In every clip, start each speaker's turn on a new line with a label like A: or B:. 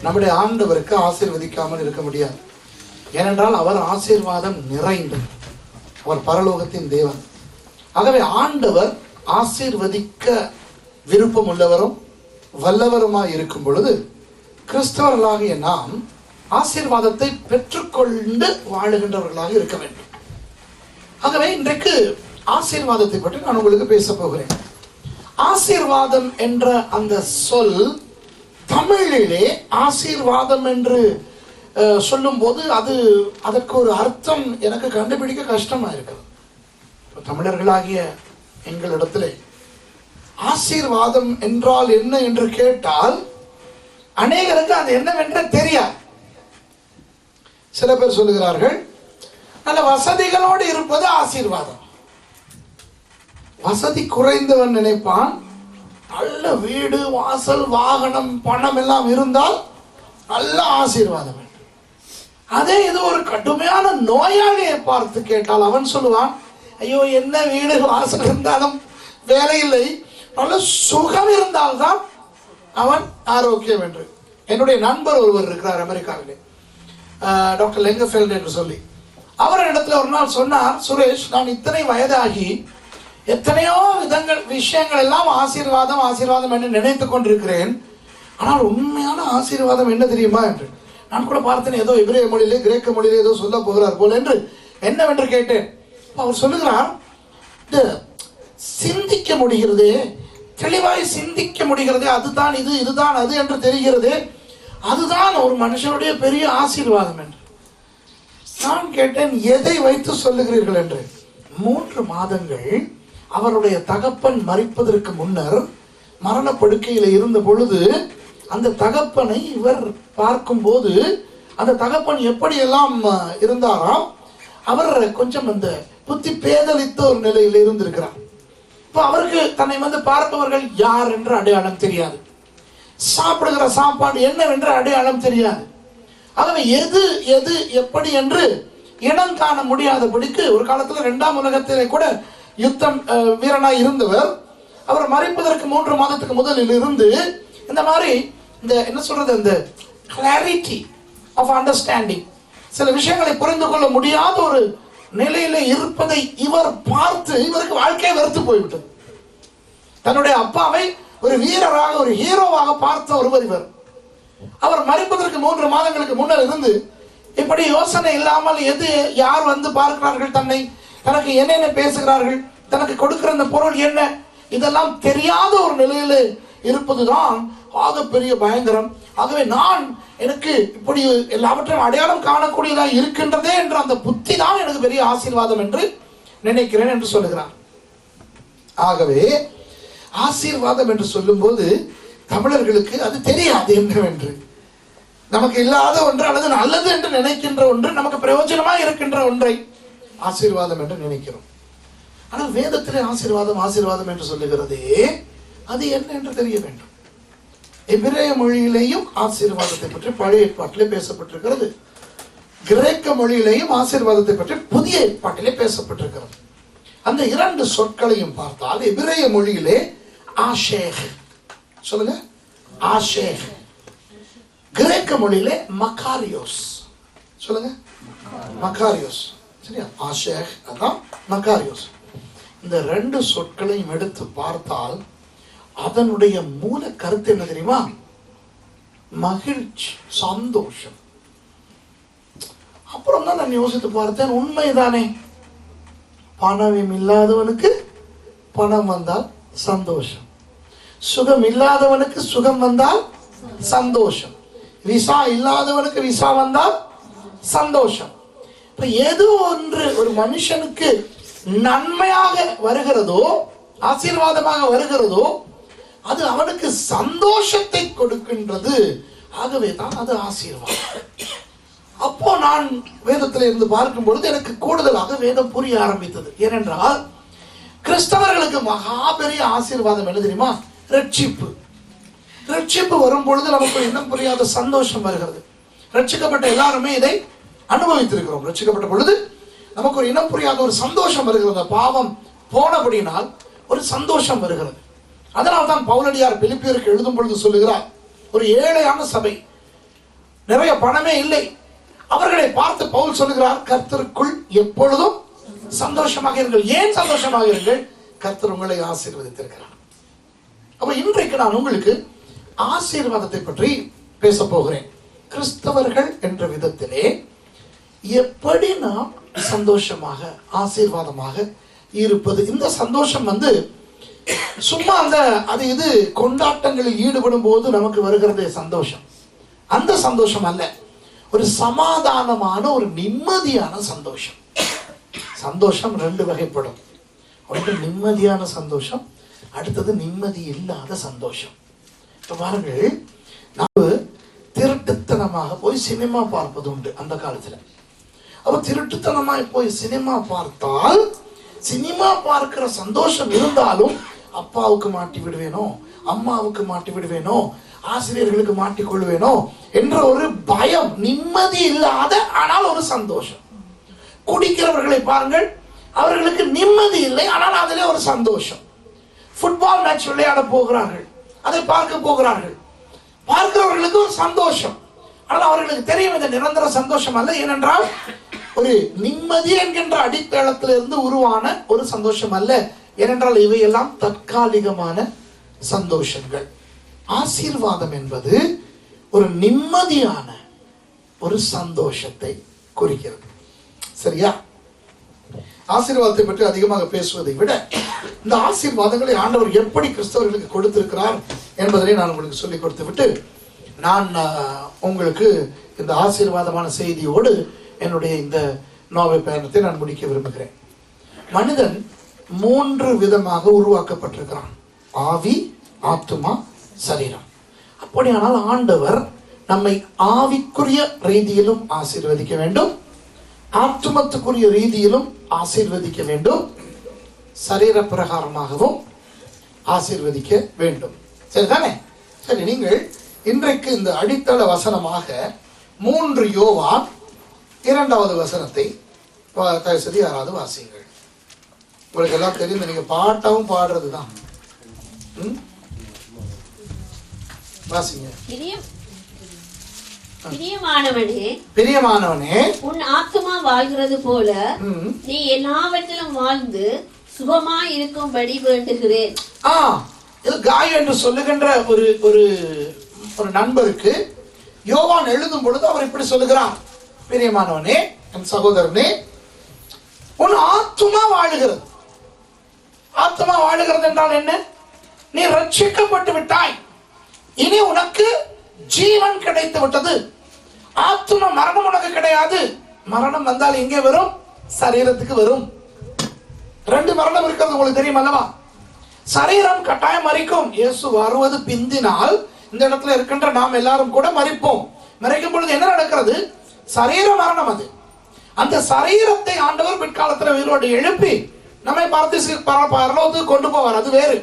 A: நம்முடைய ஆண்டவருக்கு ஆசீர்வதிக்காமல் இருக்க முடியாது. ஏனென்றால் அவர் ஆசீர்வாதம் நிறைந்து, அவர் பரலோகத்தின் தேவன். ஆகவே ஆண்டவர் ஆசீர்வதிக்க விருப்பம் உள்ளவரும் வல்லவருமாய் இருக்கும் பொழுது கிறிஸ்தவர்களாகிய நாம் ஆசீர்வாதத்தை பெற்றுக்கொண்டு வாழுகின்றவர்களாக இருக்க வேண்டும். ஆகவே இன்றைக்கு ஆசீர்வாதத்தை பற்றி நான் உங்களுக்கு பேச போகிறேன். ஆசீர்வாதம் என்ற அந்த சொல் தமிழிலே ஆசீர்வாதம் என்று சொல்லும் போது அதற்கு ஒரு அர்த்தம் எனக்கு கண்டுபிடிக்க கஷ்டமா இருக்கிறது. தமிழர்களாகிய எங்களிடத்திலே ஆசீர்வாதம் என்றால் என்ன என்று கேட்டால் அநேகருக்கு அது என்னவென்று தெரியாது. சில பேர் சொல்லுகிறார்கள், நல்ல வசதிகளோடு இருப்பது ஆசீர்வாதம். வசதி குறைந்தவன் நினைப்பான், நல்ல வீடு வாசல் வாகனம் பணம் எல்லாம் இருந்தால் நல்ல ஆசீர்வாதம். அதே இது ஒரு கடுமையான நோயாளியை பார்த்து கேட்டால் அவன் சொல்லுவான், ஐயோ என்ன வீடு வாசல் இருந்தாலும் வேலை இல்லை, நல்ல சுகம் இருந்தால்தான் அவன் ஆரோக்கியம் என்று. என்னுடைய நண்பர் ஒருவர் இருக்கிறார் அமெரிக்காவிலே, டாக்டர் லெங்கஃபெல்ட் என்று சொல்லி. அவர் இடத்துல ஒரு நாள் சொன்னார், சுரேஷ், நான் இத்தனை வயதாகி எத்தனையோ விஷயங்கள் எல்லாம் ஆசீர்வாதம் ஆசீர்வாதம் என்று நினைத்துக் கொண்டிருக்கிறேன், ஆனால் உண்மையான ஆசீர்வாதம் என்ன தெரியுமா என்று நான் கூட பார்த்தேன். ஏதோ எபிரேய மொழியிலே கிரேக்க மொழியிலே ஏதோ சொல்ல போகிறார் போல என்று என்னவென்று கேட்டேன். அவர் சொல்லுகிறார், சிந்திக்க முடிகிறதே, தெளிவாய் சிந்திக்க முடிகிறதே, அதுதான் இது இதுதான் அது என்று தெரிகிறதே, அதுதான் ஒரு மனுஷனுடைய பெரிய ஆசீர்வாதம் என்று. நான் கேட்டேன், எதை வைத்து சொல்லுகிறீர்கள் என்று. 3 மாதங்கள் அவருடைய தகப்பன் மரிப்பதற்கு முன்னர் மரணப்படுக்கையில் இருந்த பொழுது அந்த தகப்பனை இவர் பார்க்கும் போது அந்த தகப்பன் எப்படியெல்லாம் இருந்தாராம், அவர் கொஞ்சம் அந்த புத்தி பேதலித்த ஒரு நிலையில் இருந்திருக்கிறார். இப்போ அவருக்கு தன்னை பார்ப்பவர்கள் யார் என்று அடையாளம் தெரியாது, சாப்பிடுகிற சாப்பாடு என்னவென்று அடையாளம் தெரியாது. ஆகவே எது எது எப்படி என்று இனம் காண முடியாதபடிக்கு ஒரு காலத்தில் 2ஆம் உலகத்திலே கூட யுத்தம் வீரனாய் இருந்தவர். அவர் மறைப்பதற்கு 3 மாதத்துக்கு முதலில் இருந்து இந்த மாதிரி இந்த என்ன சொல்றது, இந்த கிளாரிட்டி ஆஃப் அண்டர்ஸ்டாண்டிங், சில விஷயங்களை புரிந்து கொள்ள முடியாத ஒரு நிலையில இருப்பதை இவர் பார்த்து இவருக்கு வாழ்க்கையை வெறுத்து போய்விட்டது. தன்னுடைய அப்பாவை ஒரு வீரராக ஒரு ஹீரோவாக பார்த்த ஒருவர் இவர். அவர் மறைப்பதற்கு 3 மாதங்களுக்கு முன்னர் இருந்து இப்படி யோசனை இல்லாமல் எது யார் பார்க்கிறார்கள், தன்னை தனக்கு என்னென்ன பேசுகிறார்கள், தனக்கு கொடுக்கிற அந்த பொருள் என்ன, இதெல்லாம் தெரியாத ஒரு நிலையில இருப்பதுதான் ஆக பெரிய பயங்கரம். ஆகவே நான் எனக்கு இப்படி எல்லாவற்றையும் அடையாளம் காணக்கூடியதாக இருக்கின்றதே என்ற அந்த புத்தி தான் எனக்கு பெரிய ஆசீர்வாதம் என்று நினைக்கிறேன் என்று சொல்லுகிறார். ஆகவே ஆசீர்வாதம் என்று சொல்லும் போது தமிழர்களுக்கு அது தெரியாது என்னவென்று. நமக்கு இல்லாத ஒன்று அல்லது நல்லது என்று நினைக்கின்ற ஒன்று, நமக்கு பிரயோஜனமாக இருக்கின்ற ஒன்றை ஆசீர்வாதம் என்று நினைக்கிறோம். ஆனால் வேதத்திலே ஆசீர்வாதம் ஆசீர்வாதம் என்று சொல்லுகிறதே அது என்ன என்று தெரிய வேண்டும். எபிரேய மொழியிலேயும் ஆசீர்வாதத்தை பற்றி பழைய ஏற்பாட்டிலே பேசப்பட்டிருக்கிறது, கிரேக்க மொழியிலேயும் ஆசீர்வாதத்தை பற்றி புதிய ஏற்பாட்டிலே பேசப்பட்டிருக்கிறது. அந்த 2 சொற்களையும் பார்த்தால் எபிரேய மொழியிலே ஆஷேக், சொல்லுங்க ஆஷேக், கிரேக்க மொழியிலே மக்காரியோஸ், சொல்லுங்க மக்காரியோஸ், சரியா? ஆஷேக் அதான் மக்காரியோஸ். இந்த 2 சொற்களையும் எடுத்து பார்த்தால் அதனுடைய மூல கருத்து என்ன தெரியுமா? மகிழ்ச்சி, சந்தோஷம். அப்புறம் தான் நான் யோசித்து பார்த்தேன், உண்மைதானே, பணம் இல்லாதவனுக்கு பணம் வந்தால் சந்தோஷம், சுகம் இல்லாதவனுக்கு சுகம் வந்தால் சந்தோஷம், விசா இல்லாதவனுக்கு விசா வந்தால் சந்தோஷம். இப்ப எது ஒன்று ஒரு மனுஷனுக்கு நன்மையாக வருகிறதோ, ஆசீர்வாதமாக வருகிறதோ, அது அவனுக்கு சந்தோஷத்தை கொடுக்கின்றது. ஆகவே தான் அது ஆசீர்வாதம். அப்போ நான் வேதத்தில் இருந்து பார்க்கும் பொழுது எனக்கு கூடுதலாக வேதம் புரிய ஆரம்பித்தது. ஏனென்றால் கிறிஸ்தவர்களுக்கு மகா பெரிய ஆசீர்வாதம் என்ன தெரியுமா? ரட்சிப்பு. ரட்சிப்பு வரும் பொழுது நமக்கு இன்னும் புரியாத சந்தோஷம் வருகிறது. ரட்சிக்கப்பட்ட எல்லாருமே இதை அனுபவித்திருக்கிறோம். ரட்சிக்கப்பட்ட பொழுது நமக்கு ஒரு இனம் புரியாத ஒரு சந்தோஷம் வருகிறது. பாவம் போனபடினால் ஒரு சந்தோஷம் வருகிறது. அதனால் தான் பவுலடியார் பிலிப்பியருக்கு எழுதும் பொழுது சொல்லுகிறார், ஒரு ஏழையான சபை, நிறைய பணமே இல்லை. அவர்களை பார்த்து பவுல் சொல்லுகிறார், கர்த்தருக்குள் எப்பொழுதும் சந்தோஷமாக இருங்கள். ஏன் சந்தோஷமாக இருங்கள்? கர்த்தர் உங்களை ஆசீர்வதித்திருக்கிறார். அப்ப இன்றைக்கு நான் உங்களுக்கு ஆசீர்வாதத்தை பற்றி பேச போகிறேன். கிறிஸ்தவர்கள் என்ற விதத்திலே எப்படி நாம் சந்தோஷமாக ஆசீர்வாதமாக இருப்பது. இந்த சந்தோஷம் சும்மா அது இது கொண்டாட்டங்களில் ஈடுபடும் போது நமக்கு வருகிறது சந்தோஷம். அந்த சந்தோஷம் அல்ல, ஒரு சமாதானமான ஒரு நிம்மதியான சந்தோஷம். சந்தோஷம் ரெண்டு வகைப்படும். ஒன்று நிம்மதியான சந்தோஷம், அடுத்தது நிம்மதி இல்லாத சந்தோஷம். பாருங்கள், நாம் திருட்டுத்தனமாக போய் சினிமா பார்ப்பது உண்டு அந்த காலத்தில். அப்ப திருட்டுத்தனமாய் போய் சினிமா பார்த்தால், சினிமா பார்க்கிற சந்தோஷம் இருந்தாலும் அப்பாவுக்கு மாட்டி விடுவேனோ, அம்மாவுக்கு மாட்டி விடுவேனோ, ஆசிரியர்களுக்கு மாட்டிக்கொள்வேனோ என்ற ஒரு பயம், நிம்மதி இல்லாத ஆனால் ஒரு சந்தோஷம். குடிக்கிறவர்களை பாருங்கள், அவர்களுக்கு நிம்மதி இல்லை, ஆனால் அதிலே ஒரு சந்தோஷம். ஃபுட்பால் மேட்ச் விளையாட போகிறார்கள், அதை பார்க்க போகிறார்கள், பார்க்கிறவர்களுக்கு ஒரு சந்தோஷம். ஆனால் அவர்களுக்கு தெரியும் இது நிரந்தர சந்தோஷம் அல்ல. ஏனென்றால் ஒரு நிம்மதி என்கின்ற அடித்தளத்திலிருந்து உருவான ஒரு சந்தோஷம் அல்ல. ஏனென்றால் இவையெல்லாம் தற்காலிகமான சந்தோஷங்கள். ஆசீர்வாதம் என்பது ஒரு நிம்மதியான ஒரு சந்தோஷத்தை குறிக்கிறது. சரியா? ஆசீர்வாதத்தை பற்றி அதிகமாக பேசுவதை விட இந்த ஆசீர்வாதங்களை ஆண்டவர் எப்படி கிறிஸ்தவர்களுக்கு கொடுத்திருக்கிறார் என்பதை நான் உங்களுக்கு சொல்லிக் கொடுத்து விட்டு நான் உங்களுக்கு இந்த ஆசீர்வாதமான செய்தியோடு என்னுடைய இந்த நோவை பயணத்தை நான் முடிக்க விரும்புகிறேன். மனிதன் 3 விதமாக உருவாக்கப்பட்டிருக்கிறான்: ஆவி, ஆத்துமா, சரீரம். அப்படியானால் ஆண்டவர் நம்மை ஆவிக்குரிய ரீதியிலும் ஆசீர்வதிக்க வேண்டும், ஆத்துமத்துக்குரிய ரீதியிலும் ஆசீர்வதிக்க வேண்டும், சரீர பிரகாரமாகவும் ஆசீர்வதிக்க வேண்டும். சரிதானே? சரி, நீங்கள் இன்றைக்கு இந்த அடித்தள வசனமாக 3 யோவான் 2வது வசனத்தை தயவுசெய்து யாராவது வாசியுங்கள். உங்களுக்கு எல்லாம் தெரியும், நீங்க பாட்டாவும் பாடுறது தான். வாசிங்க. பிரியமானவனே,
B: உன் ஆத்துமா வாழ்கிறது போல நீ எல்லாவற்றிலும் வாழ்ந்து சுகமாய் இருக்கும்படி வேண்டுகிறேன்.
A: காய் என்று சொல்லுகின்ற ஒரு நண்பருக்கு யோவான் எழுதும் பொழுது அவர் இப்படி சொல்லுகிறார்: பிரியமானவனே, என் சகோதரனே, உன் ஆத்துமா வாழுகிறது. ஆத்துமா வாழுகிறது என்றால் என்ன? நீ ரட்சிக்கப்பட்டு விட்டாய், இனி உனக்கு ஜீவன் கிடைத்து விட்டது. ஆத்தும மரணம் உனக்கு கிடையாது. மரணம் வந்தால் எங்கே வரும்? சரீரத்துக்கு வரும். 2 மரணம் இருக்கிறது உங்களுக்கு தெரியும் அல்லவா? சரீரம் கட்டாயம் மரிக்கும். இயேசு வருவது பிந்தினால் இந்த இடத்துல இருக்கின்ற நாம் எல்லாரும் கூட மரிப்போம். மரிக்கும் பொழுது என்ன நடக்கிறது? சரீர மரணம். அது அந்த சரீரத்தை ஆண்டவர் பிற்காலத்தில் உயிரோடு எழுப்பி நம்மை பரலோகத்துக்கு கொண்டு போவார். அது வேறு.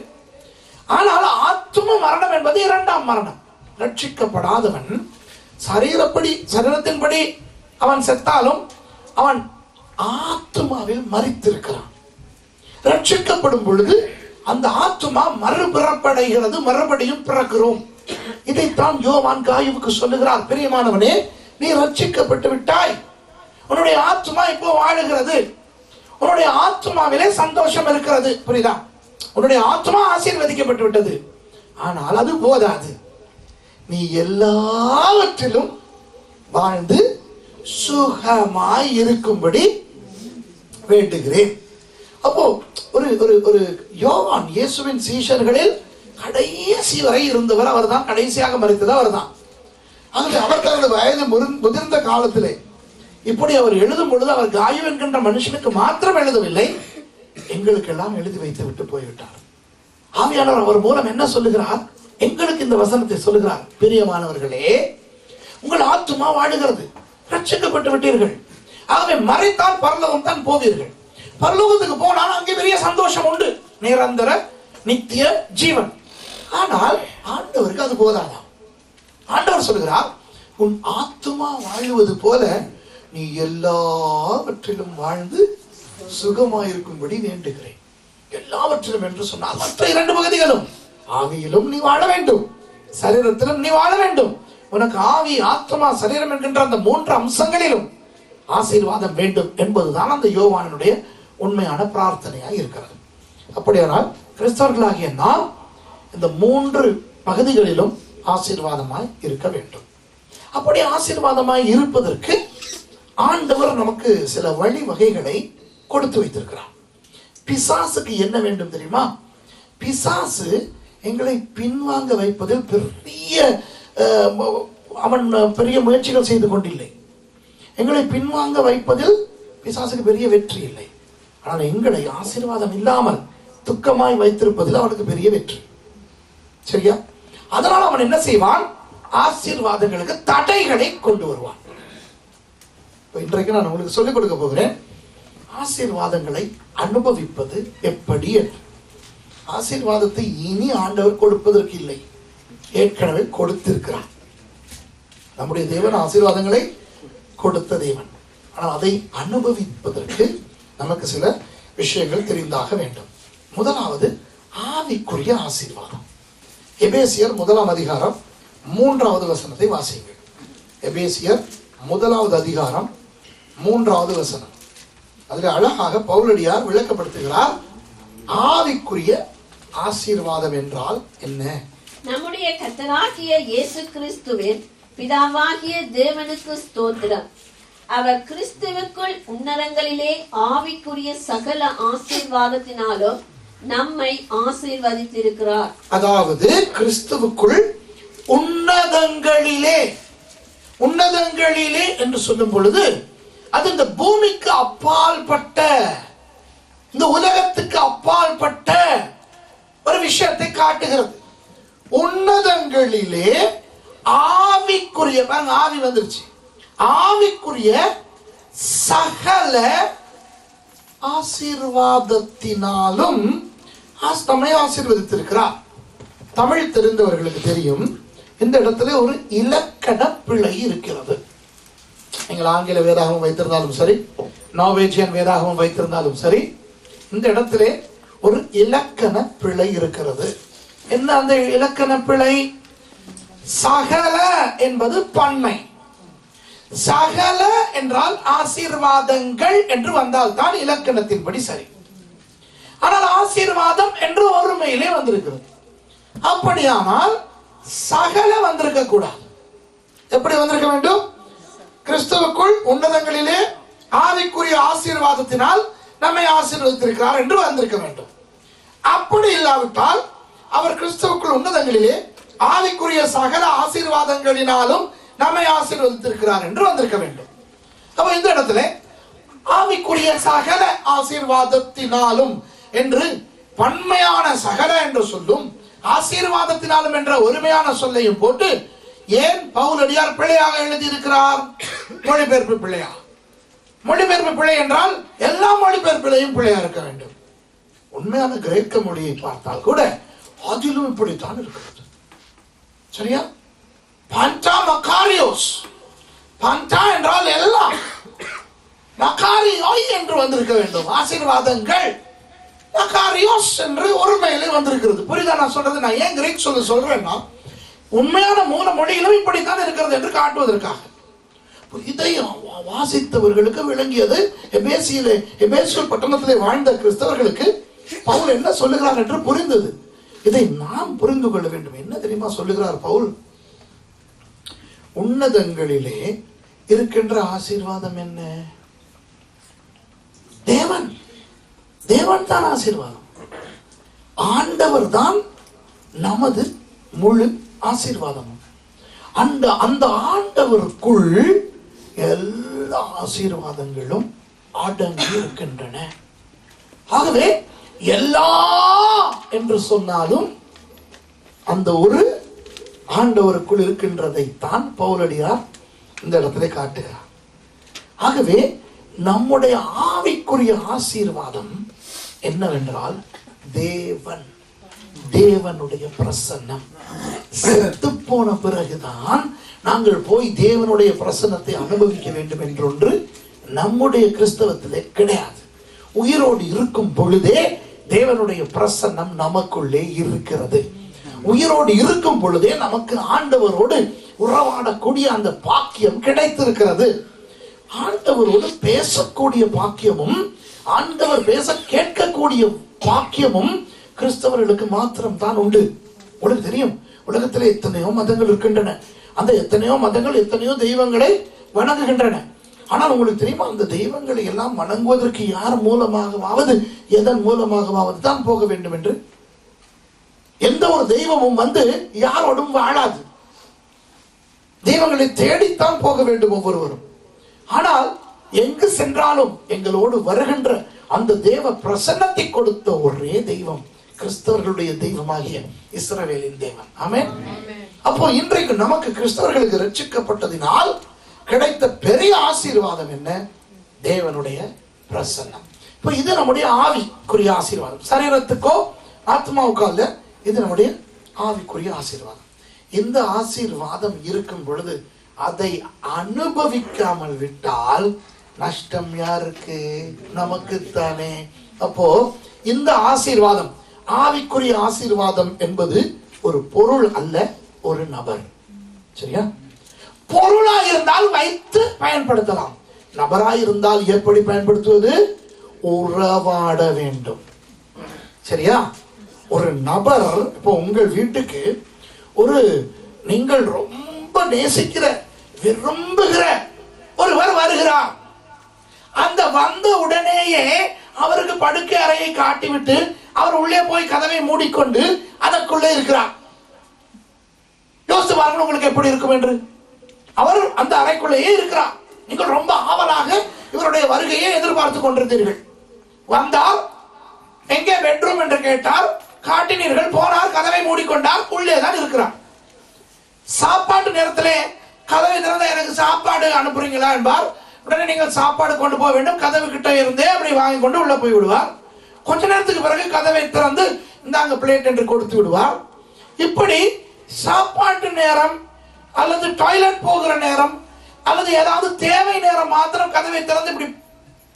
A: ஆனால் ஆத்தும மரணம் என்பது 2ஆம் மரணம். ரட்சிக்கப்படாதவன் சரீரத்தின்படி அவன் செத்தாலும் அவன் ஆத்துமாவில் மரித்திருக்கிறான். ரட்சிக்கப்படும் பொழுது அந்த ஆத்துமா மறுபிறப்படைகிறது, மறுபடியும் பிறக்கிறோம். இதைத்தான் யோவான் காயுவுக்கு சொல்லுகிறார்: பிரியமானவனே, நீ ரட்சிக்கப்பட்டு விட்டாய், உன்னுடைய ஆத்துமா இப்போ வாழுகிறது, உன்னுடைய ஆத்துமாவிலே சந்தோஷம் இருக்கிறது. புரியுதா? உன்னுடைய ஆத்துமா ஆசீர்வதிக்கப்பட்டு விட்டது. ஆனால் அது போதாது, நீ எல்லாவற்றிலும் வாழ்ந்து சுகமாய் இருக்கும்படி வேண்டுகிறேன். அப்போ ஒரு யோவான் இயேசுவின் சீஷர்களில் கடைசி வரை இருந்தவர் அவர்தான். கடைசியாக மரித்தது அவர்தான். அவர் தனது வயது முதிர்ந்த காலத்திலே இப்படி அவர் எழுதும் பொழுது அவர் காயு என்கின்ற மனுஷனுக்கு மாத்திரம் எழுதவில்லை, எங்களுக்கெல்லாம் எழுதி வைத்து விட்டு போய்விட்டார். ஆவியானவர் அவர் மூலம் என்ன சொல்லுகிறார்? எங்களுக்கு இந்த வசனத்தை சொல்லுகிறார்: பிரியமானவர்களே, உங்கள் ஆத்துமா வாழுகிறது, ரட்சிக்கப்பட்டு விட்டீர்கள். ஆகவே மறைத்தால் பரலோகம் தான் போவீர்கள். பரலோகத்துக்கு போனால் அங்கே பெரிய சந்தோஷம் உண்டு, நிரந்தர நித்திய ஜீவன். ஆனால் ஆண்டவருக்கு அது போதாதான். ஆண்டவர் சொல்லுகிறார்: உன் ஆத்துமா வாழுவது போல நீ எல்லாவற்றிலும் வாழ்ந்து சுகமாயிருக்கும்படி வேண்டுகிறேன். எல்லாவற்றிலும் என்று சொன்னால் மற்ற 2 பகுதிகளும், ஆவியிலும் நீ வாழ வேண்டும், சரீரத்திலும் நீ வாழ வேண்டும். உனக்கு ஆவி, ஆத்மா, சரீரம் என்கின்ற அந்த 3 அம்சங்களிலும் ஆசீர்வாதம் வேண்டும் என்பதுதான் அந்த யோவானுடைய உண்மையான பிரார்த்தனையாக இருக்கிறது. அப்படியானால் கிறிஸ்தவர்களாகிய நாம் இந்த 3 பகுதிகளிலும் ஆசீர்வாதமாய் இருக்க வேண்டும். அப்படி ஆசீர்வாதமாய் இருப்பதற்கு ஆண்டவர் நமக்கு சில வழிவகைகளை கொடுத்து வைத்திருக்கிறார். பிசாசுக்கு என்ன வேண்டும் தெரியுமா? பிசாசு எங்களை பின்வாங்க வைப்பதில் அவன் பெரிய முயற்சிகள் செய்து கொண்டில்லை. எங்களை பின்வாங்க வைப்பதில் பிசாசுக்கு பெரிய வெற்றி இல்லை. ஆனால் எங்களை ஆசீர்வாதம் இல்லாமல் துக்கமாய் வைத்திருப்பதில் அவனுக்கு பெரிய வெற்றி. சரியா? அதனால் அவன் என்ன செய்வான்? ஆசீர்வாதங்களுக்கு தடைகளை கொண்டு வருவான். இன்றைக்கு நான் உங்களுக்கு சொல்லிக் கொடுக்க போகிறேன், ஆசீர்வாதங்களை அனுபவிப்பது எப்படி என்று. ஆசீர்வாதத்தை இனி ஆண்டவர் கொடுப்பதற்கு இல்லை, ஏற்கனவே கொடுத்திருக்கிறார். நம்முடைய தேவன் ஆசீர்வாதங்களை கொடுத்த தேவன். ஆனால் அதை அனுபவிப்பதற்கு நமக்கு சில விஷயங்கள் தெரிந்தாக வேண்டும். முதலாவது ஆவிக்குரிய ஆசீர்வாதம். எபேசியர் 1ஆம் அதிகாரம் 3வது வசனத்தை வாசியுங்கள். எபேசியர் 1வது அதிகாரம் 3வது வசனம். அதில் அழகாக பவுலடியார் விளக்கப்படுத்துகிறார். ஆவிக்குரிய ஆசீர்வாதம் என்றால் என்ன?
B: நம்முடைய கர்த்தராகிய இயேசு கிறிஸ்துவின் பிதாவாகிய தேவனுக்கு ஸ்தோத்திரம். அவர் கிறிஸ்துவுக்குள் உன்னதங்களிலே ஆவிக்குரிய சகல ஆசீர்வாதத்தினாலும் நம்மை ஆசீர்வதித்திருக்கிறார்.
A: அதாவது கிறிஸ்துவுக்குள் உன்னதங்களிலே, உன்னதங்களிலே என்று சொல்லும் பொழுது அது இந்த பூமிக்கு அப்பால்பட்ட, இந்த உலகத்துக்கு அப்பால்பட்ட ஒரு விஷயத்தை காட்டுகிறது. உன்னதங்களிலே ஆவிக்குரிய, ஆவி வந்துருச்சு, ஆவிக்குரிய சகல ஆசீர்வாதத்தினாலும் நம்மை ஆசீர்வதித்திருக்கிறார். தமிழ் தெரிந்தவர்களுக்கு தெரியும், இந்த இடத்துல ஒரு இலக்கண பிழை இருக்கிறது. நீங்கள் ஆங்கில வேதாகமம் வைத்திருந்தாலும் சரி, நார்வேஜியன் வேதாகமம் வைத்திருந்தாலும் சரி, இந்த இடத்திலே ஒரு இலக்கண பிழை இருக்கிறது. என்ன அந்த இலக்கண பிழை? சகல என்பது பன்மை, சகல என்றால் ஆசீர்வாதங்கள் என்று வந்தால் தான் இலக்கணத்தின்படி சரி. ஆனால் ஆசீர்வாதம் என்று ஒருமையிலே வந்திருக்கிறது. அப்படியானால் சகல வந்திருக்க கூடாது. எப்படி வந்திருக்க வேண்டும்? கிறிஸ்துவுக்குள் உன்னதங்களிலே ஆவிக்குரிய ஆசீர்வாதத்தினால் நம்மை ஆசீர்வதித்திருக்கிறார் என்று வந்திருக்க வேண்டும். அப்படி இல்லாவிட்டால் அவர் கிறிஸ்துவுக்குள் உன்னதங்களிலே ஆவிக்குரிய சகல ஆசீர்வாதங்களினாலும் நம்மை ஆசீர்வதித்திருக்கிறார் என்று வந்திருக்க வேண்டும். அப்ப இந்த இடத்துல ஆவிக்குரிய சகல ஆசீர்வாதத்தினாலும் என்று பன்மையான சகல என்று சொல்லும், ஆசீர்வாதத்தினாலும் என்ற ஒருமையான சொல்லையும் போட்டு ஏன் பவுலடியார் பிழையாக எழுதி இருக்கிறார்? மொழிபெயர்ப்பு பிழையா? மொழிபெயர்ப்பு பிழை என்றால் எல்லா மொழிபெயர்ப்பிலையும் பிழையா இருக்க வேண்டும். உண்மையான கிரேக்க மொழியை பார்த்தால் கூட அதிலும் இப்படித்தான் இருக்கிறது. சரியா? பாண்டா மக்காரியோஸ், பாண்டா என்றால் எல்லாம், மக்காரியோய் என்று வந்திருக்க வேண்டும். ஆசீர்வாதங்கள் மக்காரியோஸ் என்று ஒருமையிலே வந்திருக்கிறது. புரியுதா நான் சொல்றது? நான் ஏன் கிரேக் சொல்றேன்னா, உண்மையான மூல மொழியிலும் இப்படித்தான் இருக்கிறது என்று காட்டுவதற்காக. இதை வாசித்தவர்களுக்கு விளங்கியது. எபேசியர் பட்டணத்திலே வாழ்ந்த கிறிஸ்தவர்களுக்கு பவுல் என்ன சொல்லுகிறார் என்று புரிந்தது. இதை நாம் புரிந்து கொள்ள வேண்டும். என்ன தெரியுமா சொல்லுகிறார் பவுல்? உன்னதங்களிலே இருக்கின்ற ஆசீர்வாதம் என்ன? தேவன், தேவன் தான் ஆசீர்வாதம். ஆண்டவர் தான் நமது முழு ஆசீர்வாதமும். அந்த ஆண்டவருக்குள் எல்லா ஆசீர்வாதங்களும் அடங்கி இருக்கின்றன. ஆகவே எல்லா என்று சொன்னாலும் அந்த ஒரு ஆண்டவருக்குள் இருக்கின்றதை தான் பவுலடியார் இந்த இடத்துல காட்டுகிறார். ஆகவே நம்முடைய ஆவிக்குரிய ஆசீர்வாதம் என்னவென்றால் தேவன், தேவனுடைய பிரசன்னம். செத்து போன பிறகுதான் நாங்கள் போய் தேவனுடைய பிரசன்னத்தை அனுபவிக்க வேண்டும் என்றொன்று நம்முடைய கிறிஸ்தவத்திலே கிடையாது. உயிரோடு இருக்கும் பொழுதே தேவனுடைய பிரசன்னம் நமக்குள்ளே இருக்கிறது. உயிரோடு இருக்கும் பொழுதே நமக்கு ஆண்டவரோடு உறவாடக்கூடிய அந்த பாக்கியம் கிடைத்திருக்கிறது. ஆண்டவரோடு பேசக்கூடிய பாக்கியமும் ஆண்டவர் பேச கேட்கக்கூடிய பாக்கியமும் கிறிஸ்தவர்களுக்கு மாத்திரம் தான் உண்டு. உங்களுக்கு தெரியும், உலகத்திலே எத்தனையோ மதங்கள் இருக்கின்றன. அந்த எத்தனையோ மதங்கள் எத்தனையோ தெய்வங்களை வணங்குகின்றன. ஆனால் உங்களுக்கு தெரியுமா, அந்த தெய்வங்களை எல்லாம் வணங்குவதற்கு யார் மூலமாகவாவது எதன் மூலமாகவாவது தான் போக வேண்டும் என்று? எந்த ஒரு தெய்வமும் வந்து யாரோடும் வாழாது. தெய்வங்களை தேடித்தான் போக வேண்டும் ஒவ்வொருவரும். ஆனால் எங்கு சென்றாலும் எங்களோடு வருகின்ற அந்த தேவ பிரசன்னத்தை கொடுத்த ஒரே தெய்வம் கிறிஸ்தவர்களுடைய தெய்வமாகிய இஸ்ரவேலின் தேவன். ஆமென். அப்போ இன்றைக்கு நமக்கு கிறிஸ்தவர்களுக்கு ரட்சிக்கப்பட்டதினால் கிடைத்த பெரிய ஆசீர்வாதம் என்ன? தேவனுடைய பிரசன்னம். இப்போ இது நம்முடைய ஆவிக்குரிய ஆசீர்வாதம். சரீரத்துக்கோ ஆத்மாவுக்கோ அல்ல, இது நம்முடைய ஆவிக்குரிய ஆசீர்வாதம். இந்த ஆசீர்வாதம் இருக்கும் பொழுது அதை அனுபவிக்காமல் விட்டால் நஷ்டம் யாருக்கு? நமக்கு தானே. அப்போ இந்த ஆசீர்வாதம், ஆவிக்குரிய ஆசீர்வாதம் என்பது ஒரு பொருள் அல்ல, ஒரு நபர். சரியா? பொருளாய் இருந்தால் வைத்து பயன்படுத்தலாம். நபராய் இருந்தால் எப்படி பயன்படுத்துவது? உறவாட வேண்டும். சரியா? ஒரு நபர், இப்போ உங்கள் வீட்டுக்கு ஒரு நீங்கள் ரொம்ப நேசிக்கிற விரும்புகிற ஒருவர் வருகிறார். அந்த வந்த உடனேயே அவருக்கு படுக்கை அறையை காட்டிவிட்டு அவர் உள்ளே போய் கதவை மூடிக்கொண்டு அதற்குள்ளே இருக்கிறார். யோசித்து பாருங்கள் உங்களுக்கு எப்படி இருக்கும் என்று. அவர் அந்த அறைக்குள்ளேயே இருக்கிறார். நீங்கள் ரொம்ப ஆவலாக இவருடைய வருகையை எதிர்பார்த்து கொண்டிருந்தீர்கள். வந்தார், எங்கே பெட்ரூம் என்று கேட்டார், காட்டினீர்கள், போனார், கதவை மூடிக்கொண்டார், உள்ளே தான் இருக்கிறார். சாப்பாட்டு நேரத்திலே கதவை திறந்த எனக்கு சாப்பாடு அனுப்புறீங்களா என்பார். உடனே நீங்கள் சாப்பாடு கொண்டு போக வேண்டும். கதவு கிட்ட இருந்தே அப்படி வாங்கி கொண்டு உள்ள போய் விடுவார். கொஞ்ச நேரத்துக்கு பிறகு கதவை திறந்து இந்தாங்க பிளேட் என்று கொடுத்து விடுவார். இப்படி சாப்பாட்டு நேரம் அல்லது டாய்லெட் போகிற நேரம் அல்லது ஏதாவது தேவை நேரம் மாத்திரம் கதவை திறந்து இப்படி